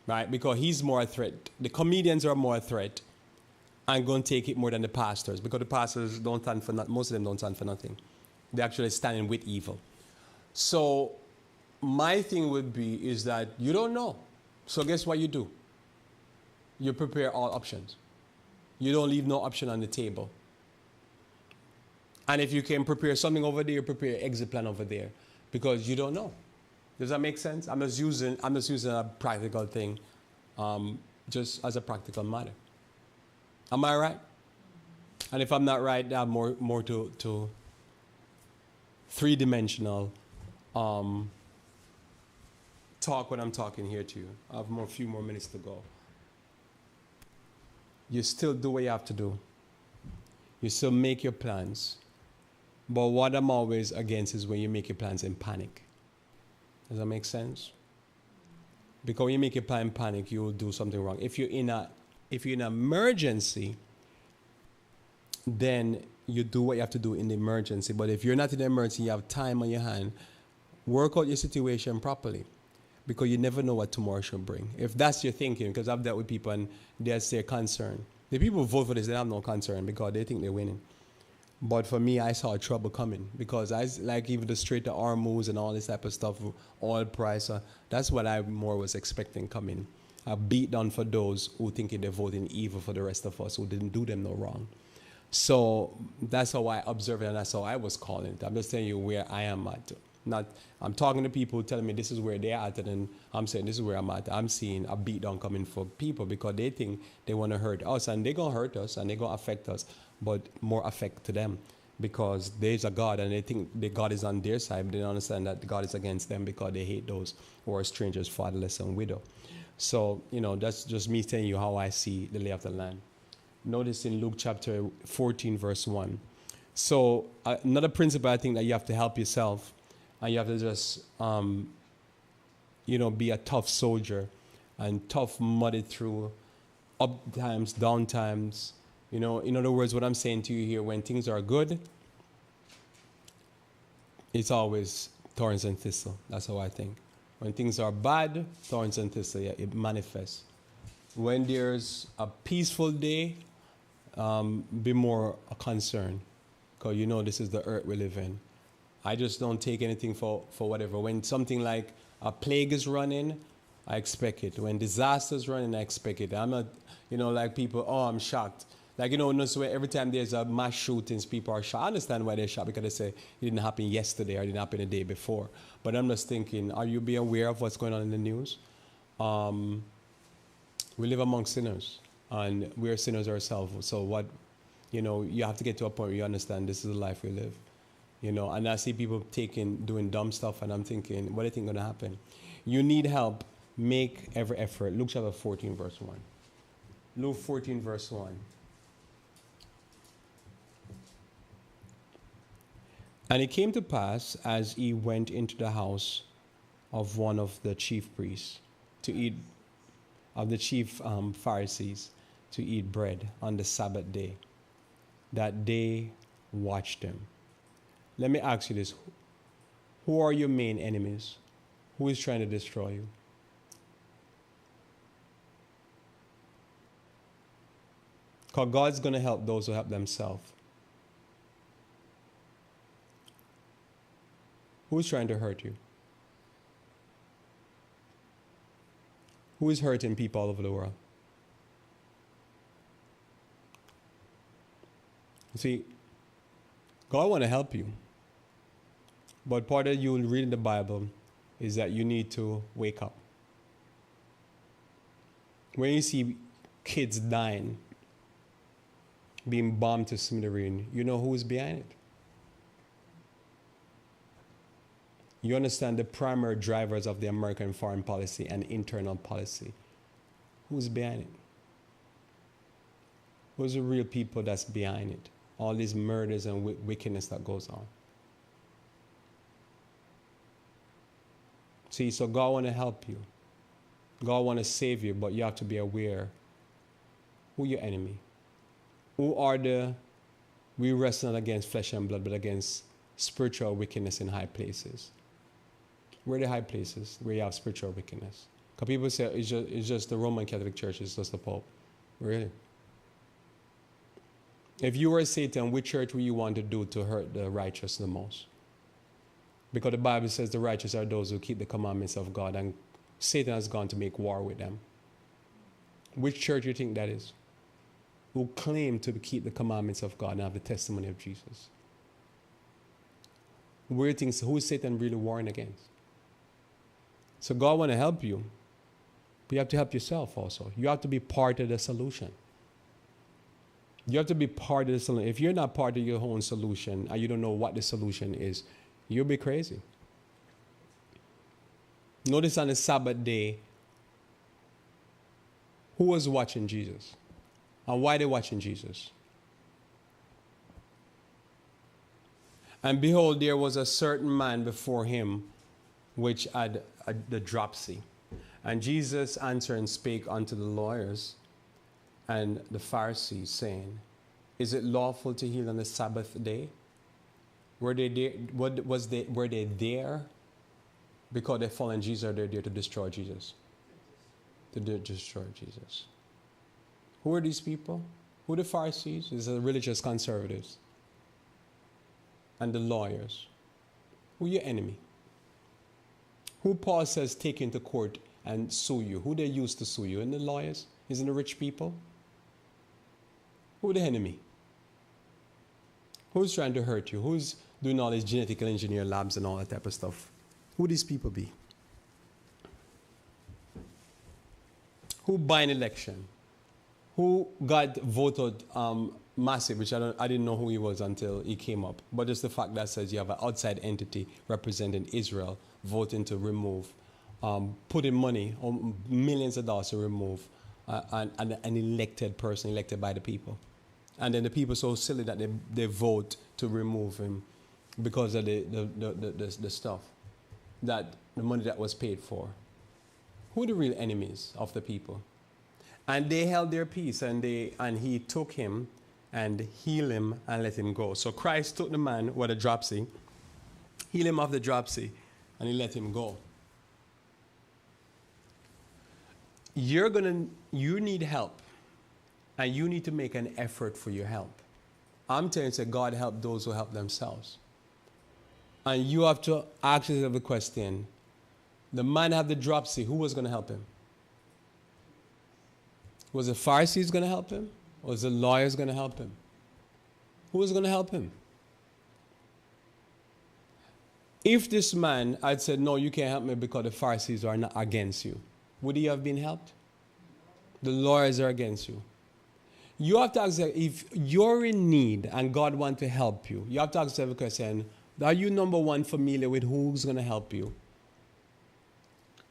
Right? Because he's more a threat. The comedians are more a threat and going to take it more than the pastors. Because the pastors don't stand for nothing. Most of them don't stand for nothing. They're actually standing with evil. So my thing would be is that you don't know. So guess what you do? You prepare all options. You don't leave no option on the table. And if you can prepare something over there, prepare an exit plan over there. Because you don't know. Does that make sense? I'm just using a practical thing, just as a practical matter. Am I right? And if I'm not right, I'm more to three-dimensional talk when I'm talking here to you. I have a few more minutes to go. You still do what you have to do. You still make your plans. But what I'm always against is when you make your plans in panic. Does that make sense? Because when you make a plan in panic, you will do something wrong. If you're in an emergency, then you do what you have to do in the emergency. But if you're not in an emergency, you have time on your hand, work out your situation properly. Because you never know what tomorrow should bring. If that's your thinking, because I've dealt with people and that's their concern. The people who vote for this, they have no concern because they think they're winning. But for me, I saw trouble coming because like even the Strait of Hormuz and all this type of stuff, oil price, that's what I more was expecting coming. A beat down for those who think they're voting evil for the rest of us who didn't do them no wrong. So that's how I observed it and that's how I was calling it. I'm just telling you where I am at. Not, I'm talking to people telling me this is where they're at, and then I'm saying this is where I'm at. I'm seeing a beatdown coming for people because they think they want to hurt us, and they're going to hurt us, and they're going to affect us, but more affect to them because there's a God, and they think that God is on their side, but they don't understand that God is against them because they hate those who are strangers, fatherless, and widow. So, that's just me telling you how I see the lay of the land. Notice in Luke chapter 14, verse 1. So another principle I think that you have to help yourself, and you have to just, be a tough soldier and tough muddy through up times, down times. In other words, what I'm saying to you here, when things are good, it's always thorns and thistle. That's how I think. When things are bad, thorns and thistle, yeah, it manifests. When there's a peaceful day, be more a concern, because this is the earth we live in. I just don't take anything for whatever. When something like a plague is running, I expect it. When disasters running, I expect it. I'm not, like people, oh, I'm shocked. Like, so every time there's a mass shootings, people are shocked. I understand why they're shocked, because they say it didn't happen yesterday or it didn't happen the day before. But I'm just thinking, are you be aware of what's going on in the news? We live among sinners, and we're sinners ourselves. So what, you have to get to a point where you understand this is the life we live. And I see people doing dumb stuff, and I'm thinking, what do you think is going to happen? You need help. Make every effort. Luke chapter 14, verse 1. Luke 14, verse 1. And it came to pass, as he went into the house of one of the chief priests to eat, of the chief Pharisees, to eat bread on the Sabbath day, that they watched him. Let me ask you this. Who are your main enemies? Who is trying to destroy you? Because God's going to help those who help themselves. Who is trying to hurt you? Who is hurting people all over the world? You see, God want to help you. But part of you reading the Bible is that you need to wake up. When you see kids dying, being bombed to smithereens, you know who is behind it. You understand the primary drivers of the American foreign policy and internal policy. Who's behind it? Who's the real people that's behind it? All these murders and wickedness that goes on. See, so God want to help you. God want to save you, but you have to be aware. Who your enemy? Who are we wrestle not against flesh and blood, but against spiritual wickedness in high places. Where are the high places where you have spiritual wickedness? Because people say it's just the Roman Catholic Church, it's just the Pope. Really? If you were Satan, which church would you want to do to hurt the righteous the most? Because the Bible says the righteous are those who keep the commandments of God, and Satan has gone to make war with them. Which church do you think that is? Who claim to keep the commandments of God and have the testimony of Jesus? Who is Satan really warring against? So God want to help you, but you have to help yourself also. You have to be part of the solution. You have to be part of the solution. If you're not part of your own solution and you don't know what the solution is, you'll be crazy. Notice on the Sabbath day, who was watching Jesus? And why they watching Jesus? And behold, there was a certain man before him which had the dropsy. And Jesus answered and spake unto the lawyers and the Pharisees, saying, is it lawful to heal on the Sabbath day? Were they there? Were they there because they followed Jesus, or they're there to destroy Jesus? To destroy Jesus. Who are these people? Who are the Pharisees? These are the religious conservatives. And the lawyers. Who are your enemy? Who Paul says take into court and sue you? Who they used to sue you? And the lawyers? Isn't the rich people? Who are the enemy? Who's trying to hurt you? Who's doing all these genetic engineer labs and all that type of stuff. Who these people be? Who buy an election? Who got voted massive, which I didn't know who he was until he came up. But just the fact that says you have an outside entity representing Israel voting to remove, putting money, or millions of dollars to remove an elected person, elected by the people. And then the people are so silly that they vote to remove him because of the stuff, that the money that was paid for. Who are the real enemies of the people? And they held their peace, and he took him and healed him and let him go. So Christ took the man with a dropsy, healed him of the dropsy, and he let him go. You need help, and you need to make an effort for your help. I'm telling you, God help those who help themselves. And you have to ask yourself the question, the man had the dropsy, who was going to help him? Was the Pharisees going to help him? Or was the lawyers going to help him? Who was going to help him? If this man had said, no, you can't help me because the Pharisees are not against you, would he have been helped? The lawyers are against you. You have to ask yourself, if you're in need and God wants to help you, you have to ask yourself the question, are you, number one, familiar with who's going to help you?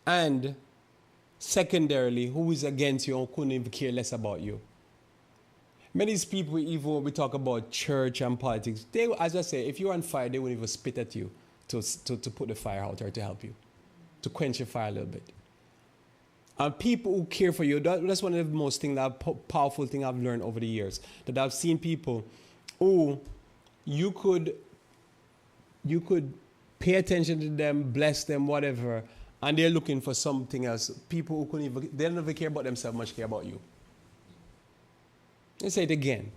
And secondarily, who is against you or couldn't even care less about you? Many people, even when we talk about church and politics, they, as I say, if you're on fire, they wouldn't even spit at you to put the fire out or to help you, to quench your fire a little bit. And people who care for you, that's one of the most powerful things I've learned over the years. That I've seen people who you could pay attention to them, bless them, whatever, and they're looking for something else. People who couldn't even, they don't even care about themselves, much care about you. Let's say it again.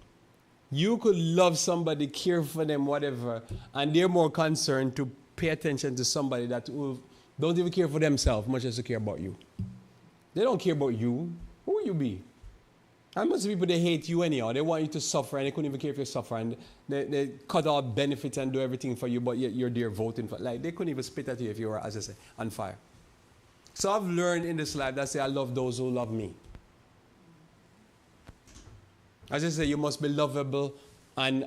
You could love somebody, care for them, whatever, and they're more concerned to pay attention to somebody that don't even care for themselves, much as they care about you. They don't care about you. Who will you be? And most people, they hate you anyhow. They want you to suffer, and they couldn't even care if you suffer. And they cut all benefits and do everything for you, but yet you're there voting for. Like, they couldn't even spit at you if you were, as I say, on fire. So I've learned in this life that say, I love those who love me. As I say, you must be lovable and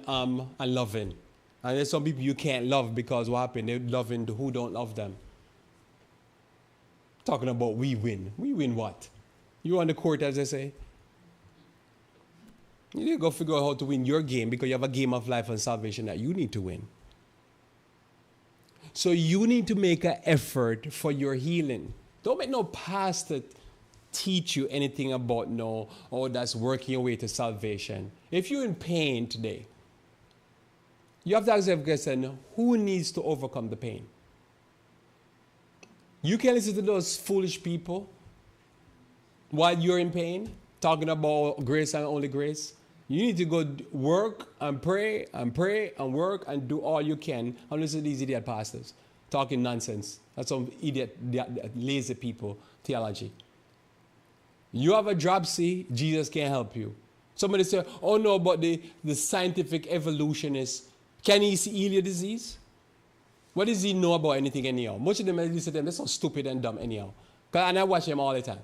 loving. And there's some people you can't love because what happened? They're loving the who don't love them. Talking about we win. We win what? You on the court, as I say. You need to go figure out how to win your game because you have a game of life and salvation that you need to win. So you need to make an effort for your healing. Don't make no pastor teach you anything about that's working your way to salvation. If you're in pain today, you have to ask yourself the question, who needs to overcome the pain? You can listen to those foolish people while you're in pain, talking about grace and only grace. You need to go work and pray and pray and work and do all you can. And listen to these idiot pastors talking nonsense. That's some idiot, lazy people theology. You have a dropsy, Jesus can't help you. Somebody say, oh no, but the scientific evolutionist, can he heal your disease? What does he know about anything anyhow? Most of them, I listen to them, they're so stupid and dumb anyhow. And I watch them all the time.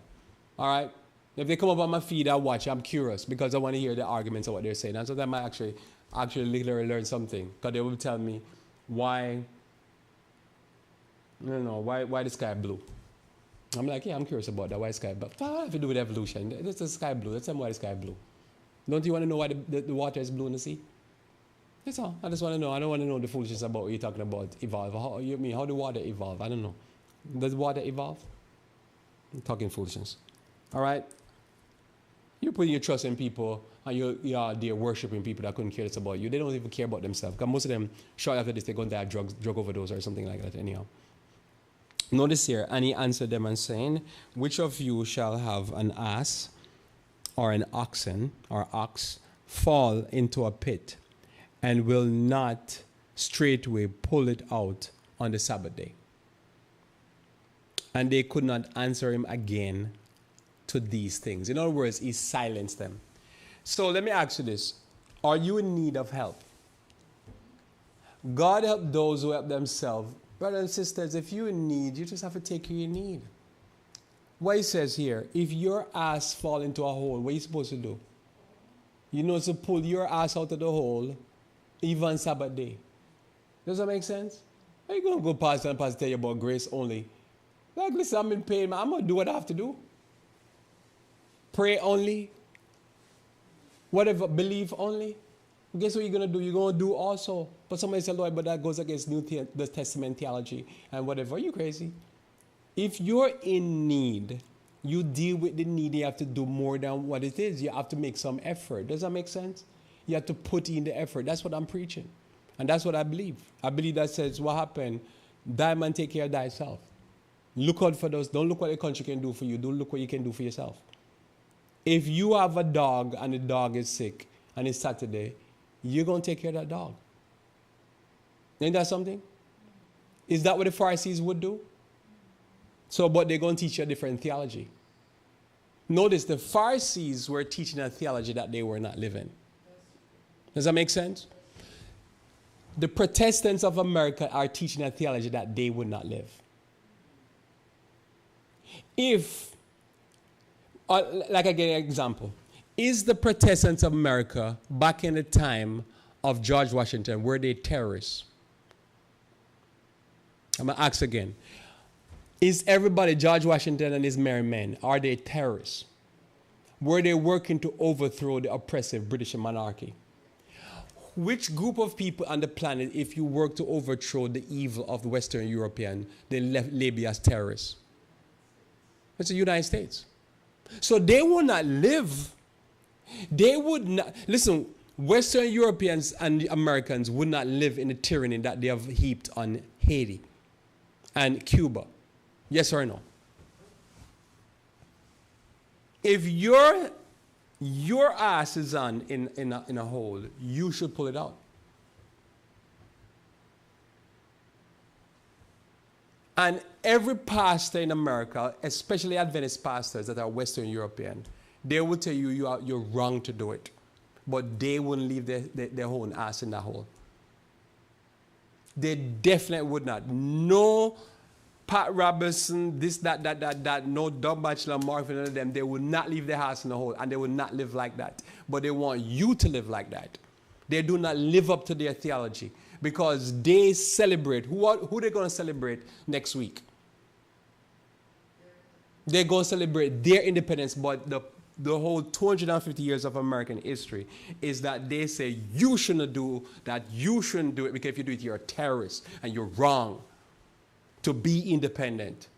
All right? If they come up on my feed, I watch. I'm curious because I want to hear the arguments of what they're saying. And sometimes I actually literally learn something. Because they will tell me why the sky blue. I'm like, yeah, I'm curious about that. Why is sky blue? What have to do with evolution? It's the sky blue. Let's tell me why the sky blue. Don't you want to know why the water is blue in the sea? That's all. I just want to know. I don't want to know the foolishness about what you're talking about evolve. How did water evolve? I don't know. Does water evolve? I'm talking foolishness. All right? You're putting your trust in people and you're worshiping people that couldn't care less about you. They don't even care about themselves. Because most of them, shortly after this, they're going to die of drug overdose or something like that anyhow. Notice here, and he answered them and saying, which of you shall have an ass or an oxen or ox fall into a pit and will not straightway pull it out on the Sabbath day? And they could not answer him again to these things. In other words, he silenced them. So let me ask you this. Are you in need of help? God help those who help themselves. Brothers and sisters, if you're in need, you just have to take care of your need. What he says here, if your ass fall into a hole, what are you supposed to do? You know, to pull your ass out of the hole, even Sabbath day. Does that make sense? Are you going to go past and tell you about grace only? Like, listen, I'm in pain, man. I'm going to do what I have to do. Pray only. Whatever, believe only. Guess what you're going to do? You're going to do also. But somebody said, Lord, but that goes against the Testament theology and whatever. Are you crazy? If you're in need, you deal with the need. You have to do more than what it is. You have to make some effort. Does that make sense? You have to put in the effort. That's what I'm preaching. And that's what I believe. I believe that says what happened. Die man, take care of thyself. Look out for those. Don't look what the country can do for you. Don't look what you can do for yourself. If you have a dog and the dog is sick and it's Saturday, you're going to take care of that dog. Ain't that something? Is that what the Pharisees would do? So, but they're going to teach you a different theology. Notice the Pharisees were teaching a theology that they were not living. Does that make sense? The Protestants of America are teaching a theology that they would not live. If, like I get an example, is the Protestants of America back in the time of George Washington, were they terrorists? I'm going to ask again. Is everybody, George Washington and his merry men, are they terrorists? Were they working to overthrow the oppressive British monarchy? Which group of people on the planet, if you work to overthrow the evil of the Western European, they label as terrorists? It's the United States. So they will not live. They would not, listen, Western Europeans and the Americans would not live in the tyranny that they have heaped on Haiti and Cuba. Yes or no? If your ass is on in a hole, you should pull it out. And every pastor in America, especially Adventist pastors that are Western European, they will tell you you're wrong to do it. But they wouldn't leave their own ass in that hole. They definitely would not. No Pat Robertson, this, that, no Doug Batchelor, Marvin, none of them, they would not leave their house in the hole, and they would not live like that. But they want you to live like that. They do not live up to their theology because they celebrate. Who are they going to celebrate next week? They're going to celebrate their independence, but the whole 250 years of American history is that they say you shouldn't do that, you shouldn't do it, because if you do it, you're a terrorist and you're wrong to be independent.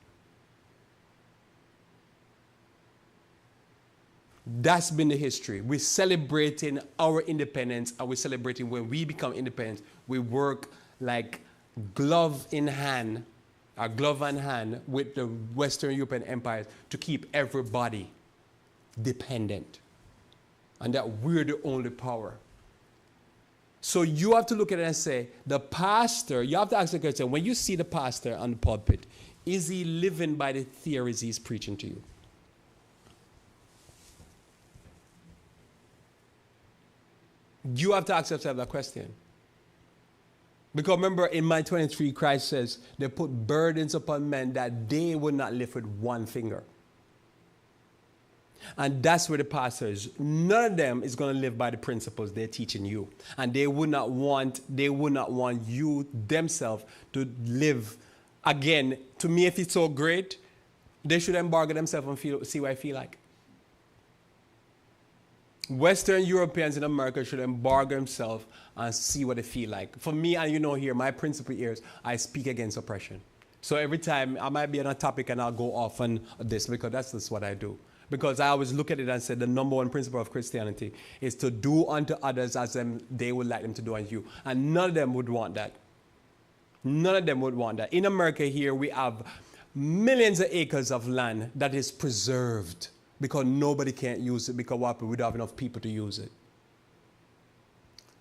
That's been the history. We're celebrating our independence, and we're celebrating when we become independent. We work like glove in hand with the Western European empires to keep everybody dependent. And that we're the only power. So you have to look at it and say, the pastor, you have to ask the question, when you see the pastor on the pulpit, is he living by the theories he's preaching to you? You have to ask yourself that question. Because remember, in Matthew 23, Christ says, they put burdens upon men that they would not lift with one finger. And that's where the pastor is. None of them is going to live by the principles they're teaching you. And they would not want you themselves to live. Again, to me, if it's so great, they should embargo themselves and see what I feel like. Western Europeans in America should embargo themselves and see what they feel like. For me, and you know here, my principle here is I speak against oppression. So every time I might be on a topic and I'll go off on this because that's just what I do. Because I always look at it and say the number one principle of Christianity is to do unto others as they would like them to do unto you. And none of them would want that. None of them would want that. In America here, we have millions of acres of land that is preserved because nobody can't use it because we don't have enough people to use it.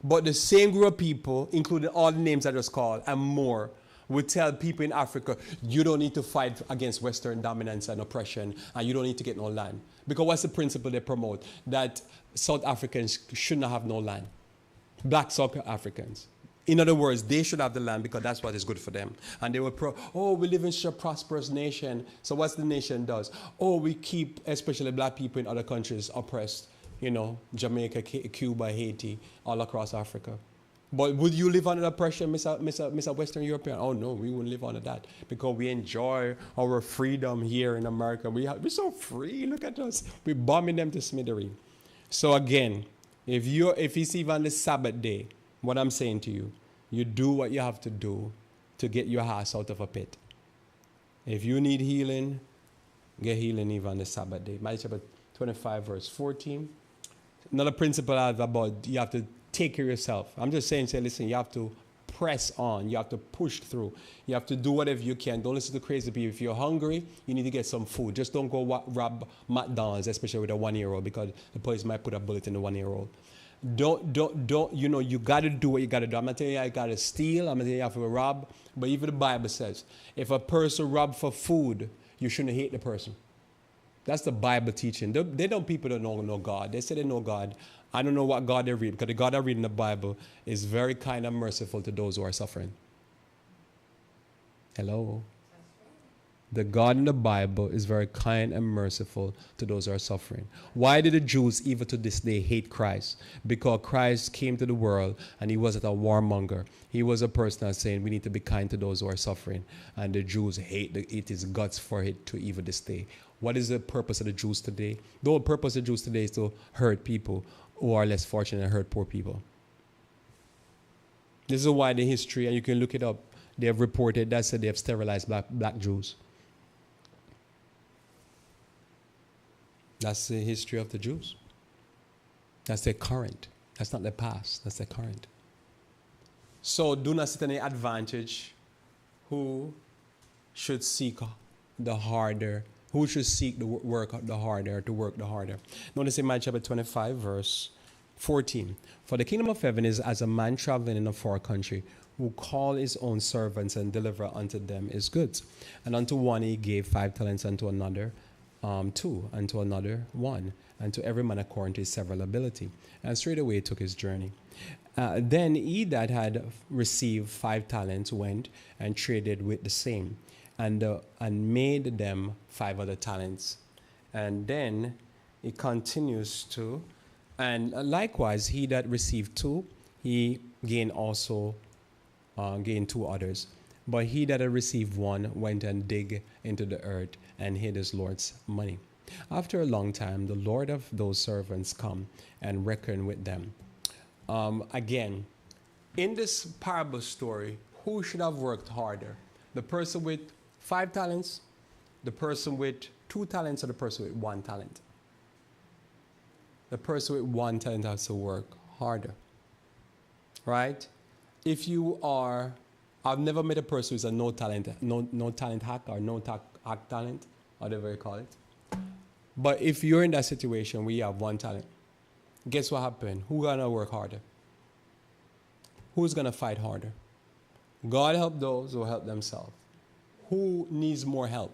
But the same group of people, including all the names I just called and more, would tell people in Africa, you don't need to fight against Western dominance and oppression, and you don't need to get no land. Because what's the principle they promote? That South Africans should not have no land. Black South Africans. In other words, they should have the land because that's what is good for them. And they were we live in such a prosperous nation. So what's the nation does? Oh, we keep, especially black people in other countries, oppressed. You know, Jamaica, Cuba, Haiti, all across Africa. But would you live under oppression, Mr. Western European? Oh no, we wouldn't live under that because we enjoy our freedom here in America. We're so free. Look at us. We're bombing them to smithereens. So again, if it's even the Sabbath day, what I'm saying to you, you do what you have to do to get your ass out of a pit. If you need healing, get healing even on the Sabbath day. Matthew chapter 25, verse 14. Another principle I have about you have to take care of yourself. I'm just saying, listen, you have to press on. You have to push through. You have to do whatever you can. Don't listen to crazy people. If you're hungry, you need to get some food. Just don't go rob McDonald's, especially with a 1-year-old, because the police might put a bullet in the 1-year-old. Don't, you got to do what you got to do. I'm not telling you I got to steal. I'm not telling you I have to rob. But even the Bible says, if a person rob for food, you shouldn't hate the person. That's the Bible teaching. People don't know God. They say they know God. I don't know what God they read, because the God I read in the Bible is very kind and merciful to those who are suffering. Hello? The God in the Bible is very kind and merciful to those who are suffering. Why did the Jews, even to this day, hate Christ? Because Christ came to the world and he wasn't a warmonger. He was a person that's saying we need to be kind to those who are suffering. And the Jews hate his guts for it to even this day. What is the purpose of the Jews today? The purpose of the Jews today is to hurt people who are less fortunate and hurt poor people. This is why the history, and you can look it up, they have reported that said they have sterilized black Jews. That's the history of the Jews. That's their current. That's not their past. That's their current. So do not sit any advantage who should seek the harder, who should seek to work the harder, to work the harder. Notice in Matthew chapter 25, verse 14. For the kingdom of heaven is as a man traveling in a far country, who call his own servants and deliver unto them his goods. And unto one he gave 5 talents, unto another 2, and to another 1, and to every man according to his several ability. And straightway he took his journey. Then he that had received 5 talents went and traded with the same, and made them 5 other talents. And then it continues to, and likewise he that received 2, he gained 2 others. But he that had received 1 went and dig into the earth and hid his Lord's money. After a long time, the Lord of those servants come and reckon with them. Again, in this parable story, who should have worked harder? The person with 5 talents, the person with 2 talents, or the person with 1 talent? The person with 1 talent has to work harder, right? If you are, I've never met a person who's a no talent hack, or hack talent, whatever you call it. But if you're in that situation where you have 1 talent, guess what happened? Who's gonna work harder? Who's gonna fight harder? God help those who help themselves. Who needs more help?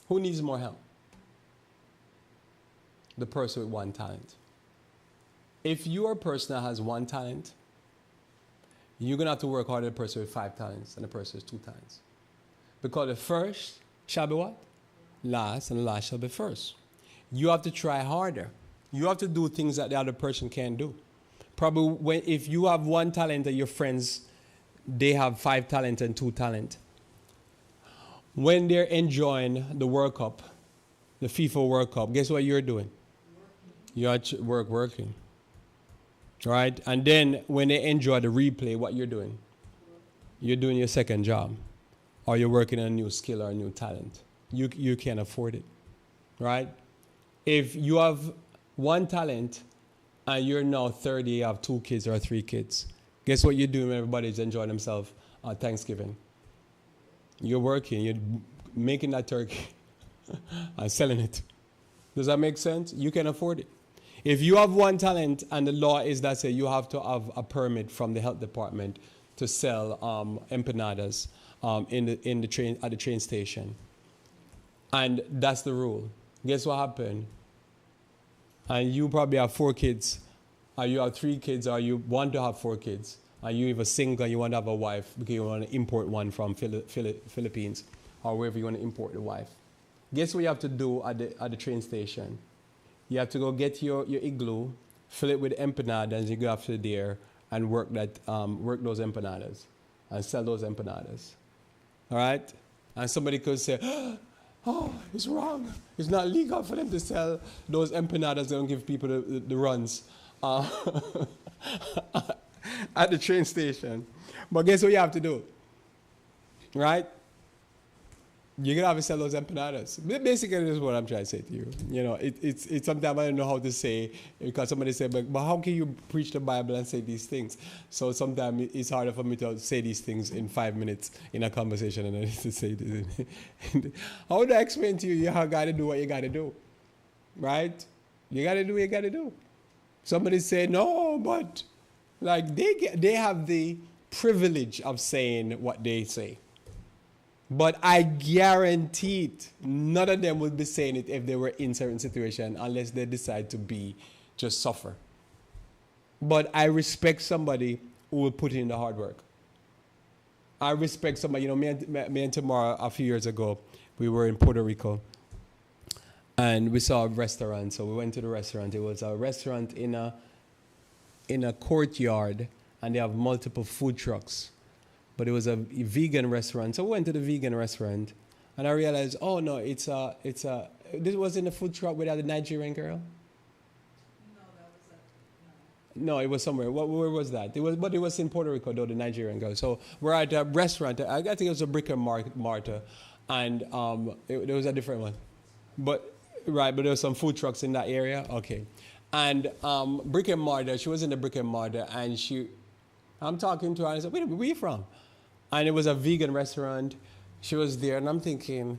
Who needs more help? The person with 1 talent. If you are a person that has 1 talent, you're going to have to work harder than the person with 5 talents and the person with 2 talents. Because the first shall be what? Last, and the last shall be first. You have to try harder. You have to do things that the other person can't do. Probably if you have 1 talent and your friends, they have 5 talent and 2 talent. When they're enjoying the World Cup, the FIFA World Cup, guess what you're doing? You're at working. Right? And then when they enjoy the replay, what you're doing? You're doing your second job. Or you're working on a new skill or a new talent. You can't afford it. Right? If you have 1 talent and you're now 30, you have 2 kids or 3 kids, guess what you're doing when everybody's enjoying themselves on Thanksgiving? You're working, you're making that turkey and selling it. Does that make sense? You can afford it. If you have 1 talent and the law is that say you have to have a permit from the health department to sell empanadas in the train at the train station, and that's the rule. Guess what happened? And you probably have 4 kids Or you have 3 kids, or you want to have 4 kids. Or you even single and you want to have a wife because you want to import one from Philippines or wherever you want to import the wife. Guess what you have to do at the train station? You have to go get your igloo, fill it with empanadas, and you go after there and work those empanadas and sell those empanadas. All right? And somebody could say, oh, it's wrong. It's not legal for them to sell those empanadas. They don't give people the runs at the train station. But guess what you have to do? Right? You're going to have to sell those empanadas. Basically, this is what I'm trying to say to you. You know, it's sometimes I don't know how to say, because somebody said, but how can you preach the Bible and say these things? So sometimes it's harder for me to say these things in 5 minutes in a conversation and I need to say this. How would I explain to you, you got to do what you got to do? Right? You got to do what you got to do. Somebody say, no, but like they have the privilege of saying what they say. But I guarantee it, none of them would be saying it if they were in certain situation unless they decide to just suffer. But I respect somebody who will put in the hard work. I respect somebody, you know, me and Tamara a few years ago, we were in Puerto Rico and we saw a restaurant. So we went to the restaurant. It was a restaurant in a courtyard and they have multiple food trucks. But it was a vegan restaurant. So we went to the vegan restaurant and I realized, oh no, this was in the food truck with the Nigerian girl? No, it was somewhere. Where was that? But it was in Puerto Rico, though, the Nigerian girl. So we're at a restaurant. I think it was a Brick and Mortar. And there was a different one. But there were some food trucks in that area. Okay. And Brick and Mortar, she was in the Brick and Mortar and I'm talking to her and I said, wait a minute, where are you from? And it was a vegan restaurant. She was there, and I'm thinking,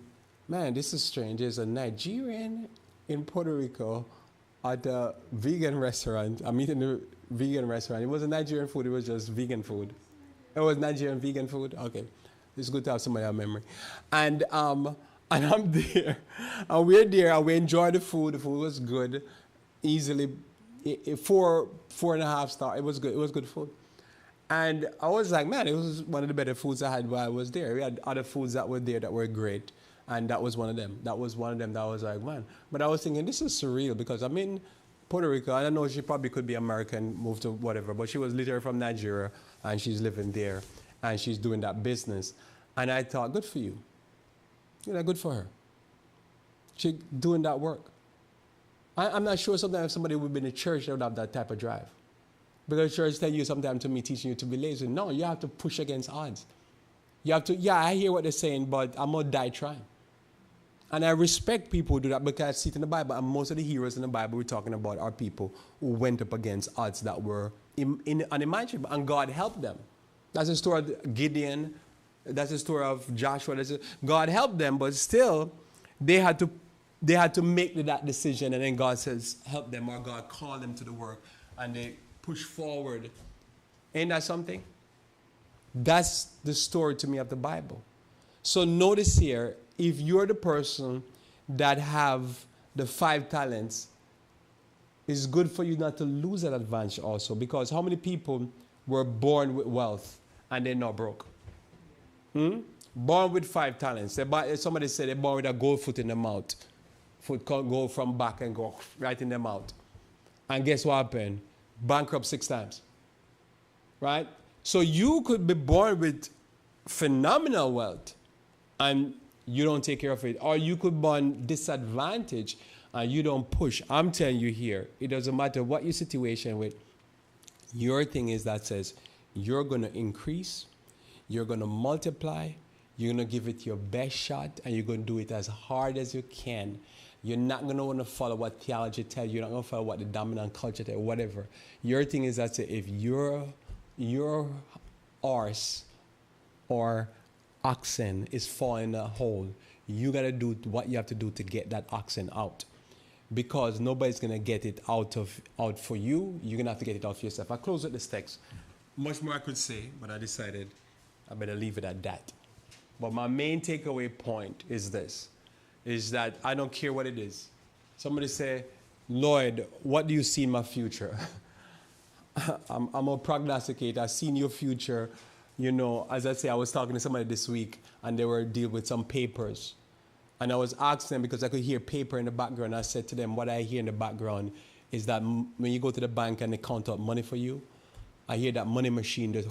man, this is strange. There's a Nigerian in Puerto Rico at a vegan restaurant. I'm eating the vegan restaurant. It wasn't Nigerian food. It was just vegan food. It was Nigerian vegan food? Okay. It's good to have somebody have memory. And I'm there. And we're there, and we enjoy the food. The food was good. Easily, 4.5 star. It was good. It was good food. And I was like, man, it was one of the better foods I had while I was there. We had other foods that were there that were great. And that was one of them. That was one of them that I was like, man. But I was thinking, this is surreal because I'm in Puerto Rico. And I know she probably could be American, moved to whatever. But she was literally from Nigeria. And she's living there. And she's doing that business. And I thought, good for you. You know, good for her. She doing that work. I'm not sure sometimes if somebody would be in the church, they would have that type of drive. Because church tell you sometimes to me, teaching you to be lazy. No, you have to push against odds. You have to, yeah, I hear what they're saying, but I'm going to die trying. And I respect people who do that because I see it in the Bible. And most of the heroes in the Bible we're talking about are people who went up against odds that were unimaginable. And God helped them. That's the story of Gideon. That's the story of Joshua. God helped them, but still, they had to make that decision. And then God says, help them, or God called them to the work. And they push forward. Ain't that something? That's the story to me of the Bible. So notice here, if you're the person that have the 5 talents, it's good for you not to lose that advantage also, because how many people were born with wealth and they're not broke? Born with 5 talents. Somebody said they're born with a gold foot in the mouth. Foot can go from back and go right in the mouth. And guess what happened? Bankrupt 6 times. Right? So you could be born with phenomenal wealth and you don't take care of it. Or you could be born disadvantaged and you don't push. I'm telling you here, it doesn't matter what your situation with. Your thing is that says you're going to increase, you're going to multiply, you're going to give it your best shot, and you're going to do it as hard as you can. You're not going to want to follow what theology tells you. You're not going to follow what the dominant culture tells you, whatever. Your thing is that if your horse or oxen is falling in a hole, you got to do what you have to do to get that oxen out. Because nobody's going to get it out for you. You're going to have to get it out for yourself. I close with this text. Much more I could say, but I decided I better leave it at that. But my main takeaway point is this, is that I don't care what it is. Somebody say, Lloyd, what do you see in my future? I'm a prognosticator. I've seen your future. You know, as I say, I was talking to somebody this week, and they were dealing with some papers. And I was asking them because I could hear paper in the background. I said to them, what I hear in the background is that when you go to the bank and they count out money for you, I hear that money machine just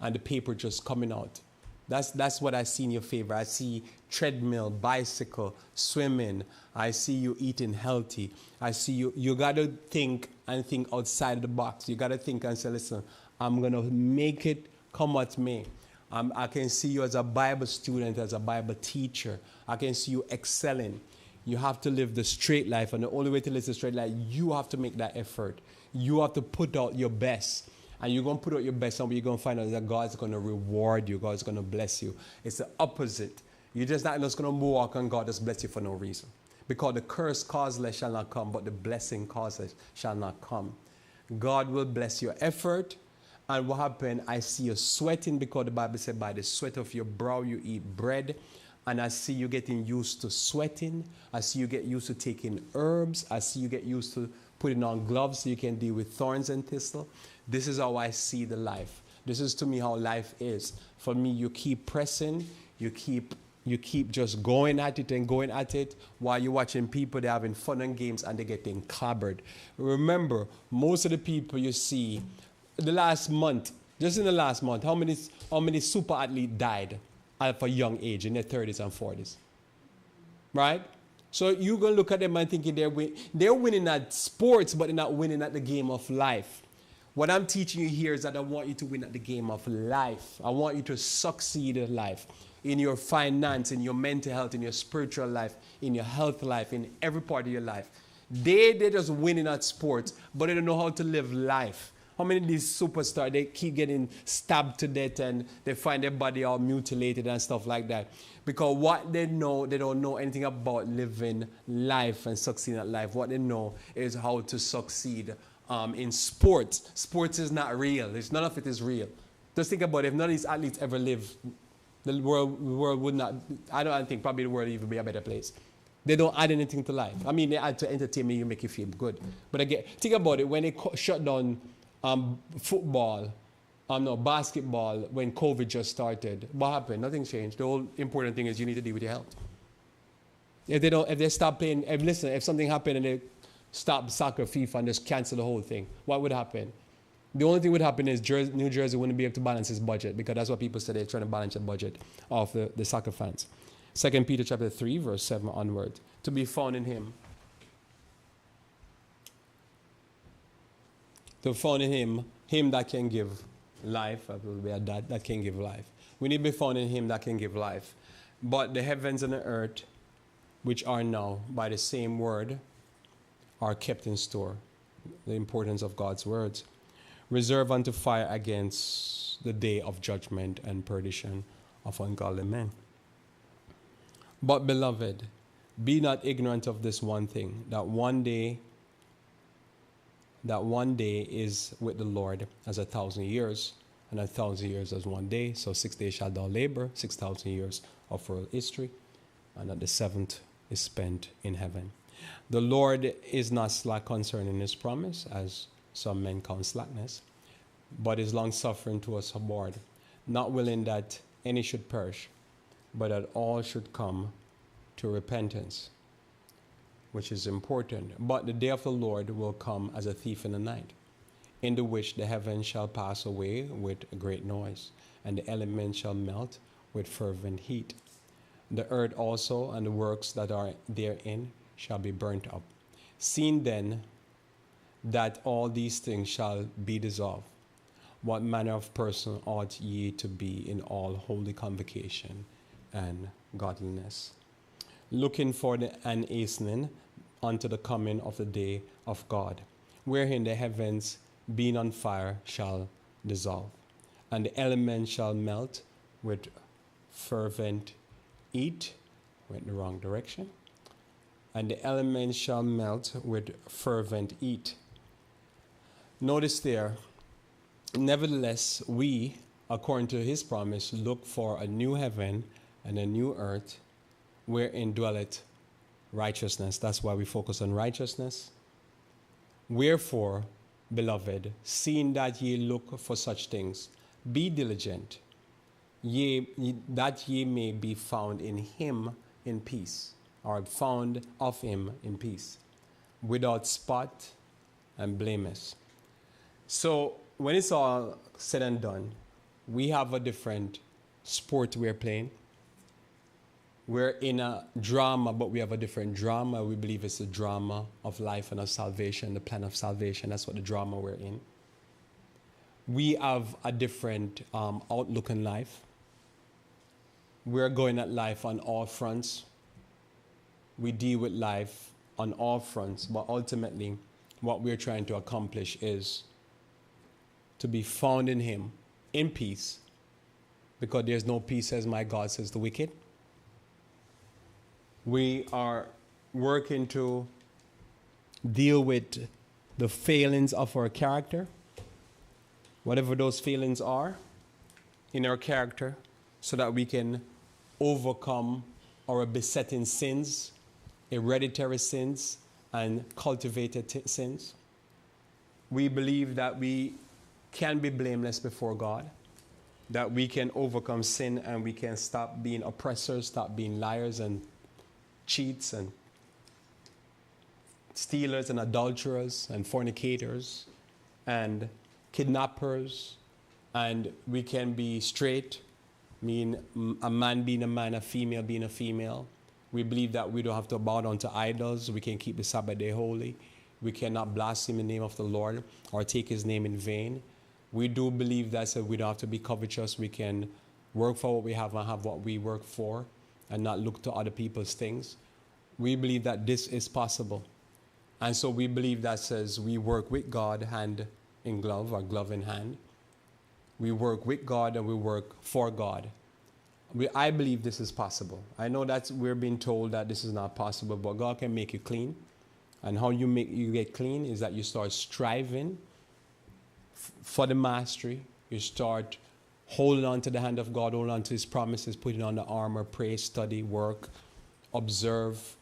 and the paper just coming out. That's what I see in your favor. I see treadmill, bicycle, swimming. I see you eating healthy. I see you got to think and think outside of the box. You got to think and say, listen, I'm going to make it come what may. I can see you as a Bible student, as a Bible teacher. I can see you excelling. You have to live the straight life, and the only way to live the straight life, you have to make that effort. You have to put out your best. And you're going to put out your best, and you're going to find out that God's going to reward you. God's going to bless you. It's the opposite. You're just not just going to walk and God just bless you for no reason. Because the curse causeless shall not come, but the blessing causeless shall not come. God will bless your effort. And what happened, I see you sweating because the Bible said by the sweat of your brow you eat bread. And I see you getting used to sweating. I see you get used to taking herbs. I see you get used to putting on gloves so you can deal with thorns and thistle. This is how I see the life. This is to me how life is. For me, you keep pressing. You keep just going at it and going at it while you're watching people, they're having fun and games and they're getting clobbered. Remember, most of the people you see, the last month, just in the last month, how many super athletes died at a young age in their 30s and 40s? Right? So you're going to look at them and thinking they're winning at sports, but they're not winning at the game of life. What I'm teaching you here is that I want you to win at the game of life. I want you to succeed in life, in your finance, in your mental health, in your spiritual life, in your health life, in every part of your life. They're just winning at sports, but they don't know how to live life. How many of these superstars, they keep getting stabbed to death and they find their body all mutilated and stuff like that? Because what they know, they don't know anything about living life and succeeding at life. What they know is how to succeed in sports. Sports is not real. None of it is real. Just think about it. If none of these athletes ever live, the world would not, I don't think probably the world would even be a better place. They don't add anything to life. I mean, they add to entertainment, you make you feel good. But again, think about it. When they shut down football, basketball, when COVID just started, what happened? Nothing changed. The whole important thing is you need to deal with your health. If they stop playing, if something happened and they stop soccer, FIFA, and just cancel the whole thing, what would happen? The only thing would happen is New Jersey wouldn't be able to balance its budget, because that's what people say, they're trying to balance the budget of the soccer fans. 2 Peter chapter 3, verse 7 onward. To be found in him. To be found in him that can give life. That will be a dad that can give life. We need to be found in him that can give life. But the heavens and the earth, which are now by the same word, are kept in store. The importance of God's words. Reserved unto fire against the day of judgment and perdition of ungodly men. But beloved, be not ignorant of this one thing, that one day is with the Lord as 1,000 years, and 1,000 years as one day. So 6 days shall thou labor, 6,000 years of world history, and that the seventh is spent in heaven. The Lord is not slack concerning his promise, as some men count slackness, but is long-suffering to us abhorred, not willing that any should perish, but that all should come to repentance, which is important. But the day of the Lord will come as a thief in the night, in the which the heavens shall pass away with a great noise, and the elements shall melt with fervent heat. The earth also and the works that are therein shall be burnt up. Seeing then that all these things shall be dissolved, what manner of person ought ye to be in all holy convocation and godliness, looking for and hastening unto the coming of the day of God, wherein the heavens being on fire shall dissolve, and the elements shall melt with fervent heat. Went the wrong direction. And the elements shall melt with fervent heat. Notice there, nevertheless, we, according to his promise, look for a new heaven and a new earth, wherein dwelleth righteousness. That's why we focus on righteousness. Wherefore, beloved, seeing that ye look for such things, be diligent, that ye may be found in him in peace, or found of him in peace, without spot and blameless. So when it's all said and done, we have a different sport we're playing. We're in a drama, but we have a different drama. We believe it's a drama of life and of salvation, the plan of salvation. That's what the drama we're in. We have a different outlook in life. We're going at life on all fronts. We deal with life on all fronts, but ultimately, what we're trying to accomplish is to be found in him in peace, because there's no peace, as my God, says the wicked. We are working to deal with the failings of our character, whatever those failings are in our character, so that we can overcome our besetting sins, hereditary sins, and cultivated sins. We believe that we can be blameless before God, that we can overcome sin and we can stop being oppressors, stop being liars and cheats and stealers and adulterers and fornicators and kidnappers, and we can be straight, mean a man being a man, a female being a female. We believe that we don't have to bow down to idols. We can keep the Sabbath day holy. We cannot blaspheme the name of the Lord or take his name in vain. We do believe that we don't have to be covetous. We can work for what we have and have what we work for, and not look to other people's things. We believe that this is possible. And so we believe that says we work with God hand in glove, or glove in hand. We work with God and we work for God. I believe this is possible. I know that we're being told that this is not possible, but God can make you clean. And how you get clean is that you start striving for the mastery. You start holding on to the hand of God, holding on to his promises, putting on the armor, pray, study, work, observe,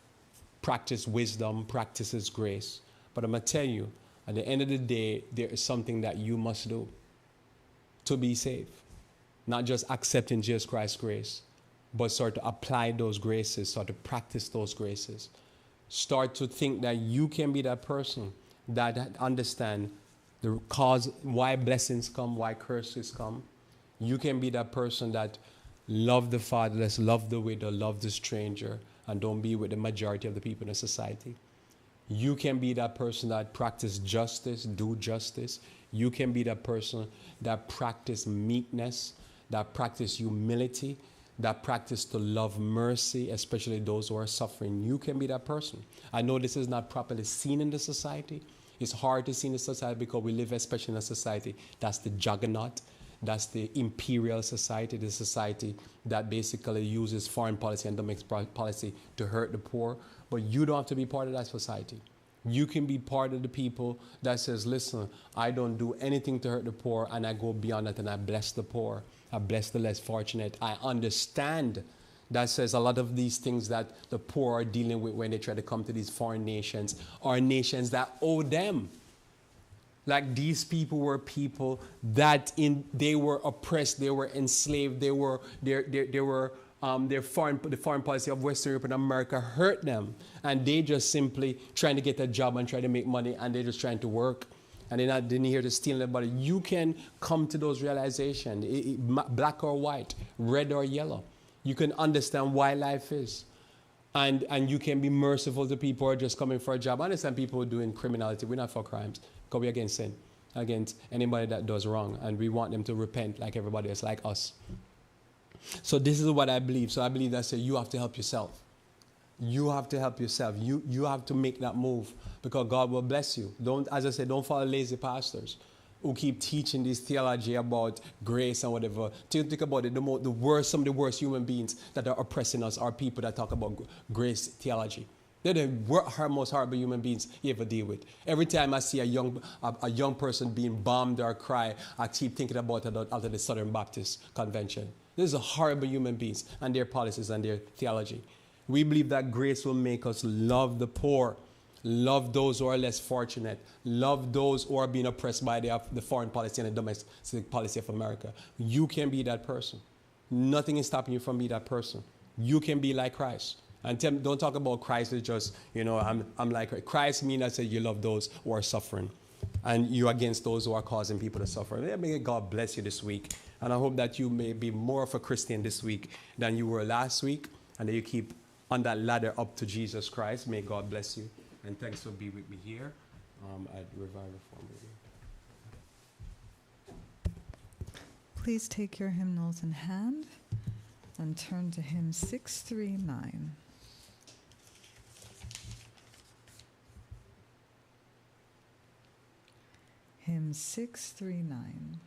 practice wisdom, practice his grace. But I'm going to tell you, at the end of the day, there is something that you must do to be saved. Not just accepting Jesus Christ's grace, but start to apply those graces, start to practice those graces. Start to think that you can be that person that understand the cause, why blessings come, why curses come. You can be that person that love the fatherless, love the widow, love the stranger, and don't be with the majority of the people in the society. You can be that person that practice justice, do justice. You can be that person that practice meekness, that practice humility, that practice to love mercy, especially those who are suffering. You can be that person. I know this is not properly seen in the society. It's hard to see in the society because we live especially in a society that's the juggernaut. That's the imperial society, the society that basically uses foreign policy and domestic policy to hurt the poor. But you don't have to be part of that society. You can be part of the people that says, listen, I don't do anything to hurt the poor, and I go beyond that and I bless the poor. I bless the less fortunate. I understand that says a lot of these things that the poor are dealing with when they try to come to these foreign nations are nations that owe them. Like these people were people that they were oppressed, they were enslaved, the foreign policy of Western Europe and America hurt them, and they just simply trying to get a job and try to make money, and they're just trying to work, and they're not here to steal anybody. You can come to those realizations, black or white, red or yellow. You can understand why life is. And you can be merciful to people who are just coming for a job. I understand people doing criminality. We're not for crimes, because we're against sin, against anybody that does wrong. And we want them to repent like everybody else, like us. So this is what I believe. So I believe that you have to help yourself. You have to help yourself. You have to make that move, because God will bless you. As I said, don't follow lazy pastors who keep teaching this theology about grace and whatever. Think about it. Some of the worst human beings that are oppressing us are people that talk about grace theology. They're the most horrible human beings you ever deal with. Every time I see a young person being bombed or cry, I keep thinking about it after the Southern Baptist Convention. These are horrible human beings and their policies and their theology. We believe that grace will make us love the poor. Love those who are less fortunate. Love those who are being oppressed by the foreign policy and the domestic policy of America. You can be that person. Nothing is stopping you from being that person. You can be like Christ. And don't talk about Christ as just, I'm like Christ. Christ means that you love those who are suffering. And you're against those who are causing people to suffer. May God bless you this week. And I hope that you may be more of a Christian this week than you were last week. And that you keep on that ladder up to Jesus Christ. May God bless you. And thanks for being with me here at Revival Forum. Please take your hymnals in hand and turn to hymn 639. Hymn 639.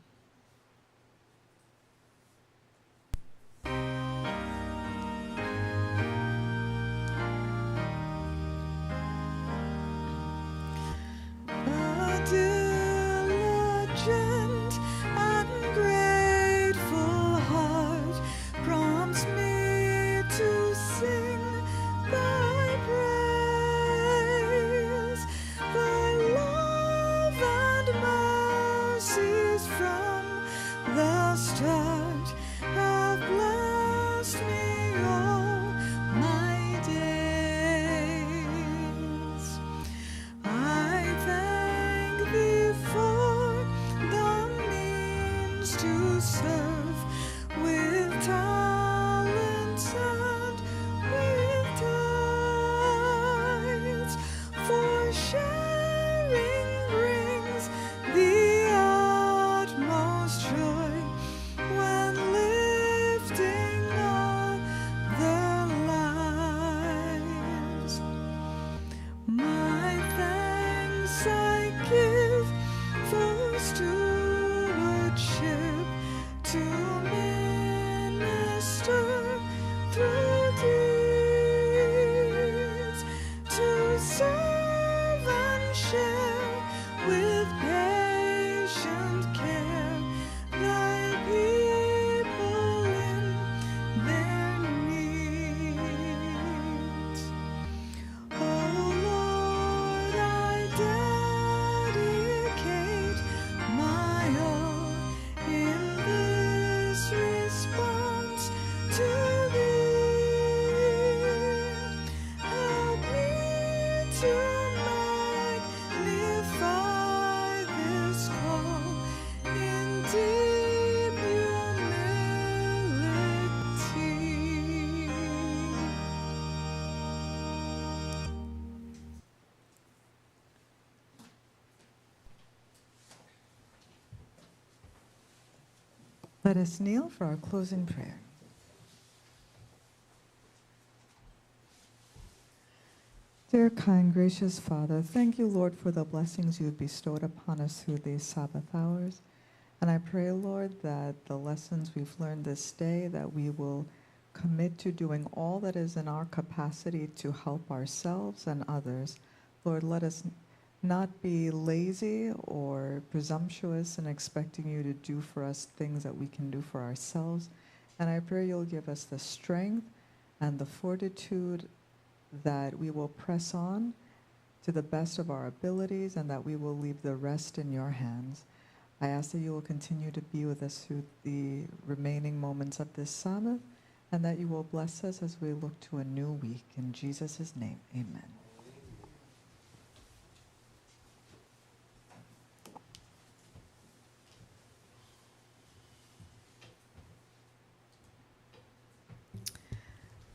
Let us kneel for our closing prayer. Dear, kind, gracious Father, thank you, Lord, for the blessings you've bestowed upon us through these Sabbath hours. And I pray, Lord, that the lessons we've learned this day, that we will commit to doing all that is in our capacity to help ourselves and others. Lord, let us not be lazy or presumptuous in expecting you to do for us things that we can do for ourselves. And I pray you'll give us the strength and the fortitude that we will press on to the best of our abilities and that we will leave the rest in your hands. I ask that you will continue to be with us through the remaining moments of this Sabbath and that you will bless us as we look to a new week. In Jesus' name, amen.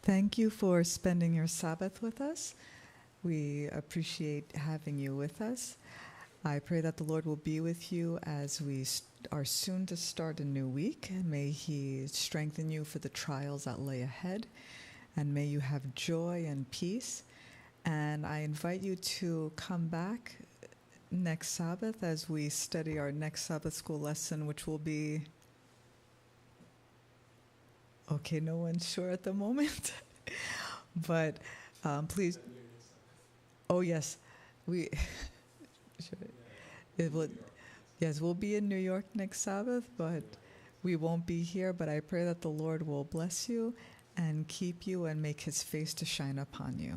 Thank you for spending your Sabbath with us. We appreciate having you with us. I pray that the Lord will be with you as we are soon to start a new week. May He strengthen you for the trials that lay ahead, and may you have joy and peace. And I invite you to come back next Sabbath as we study our next Sabbath school lesson, which will be... Okay, no one's sure at the moment, but please. Oh yes, we. It will. Yes, we'll be in New York next Sabbath, but we won't be here. But I pray that the Lord will bless you and keep you and make His face to shine upon you.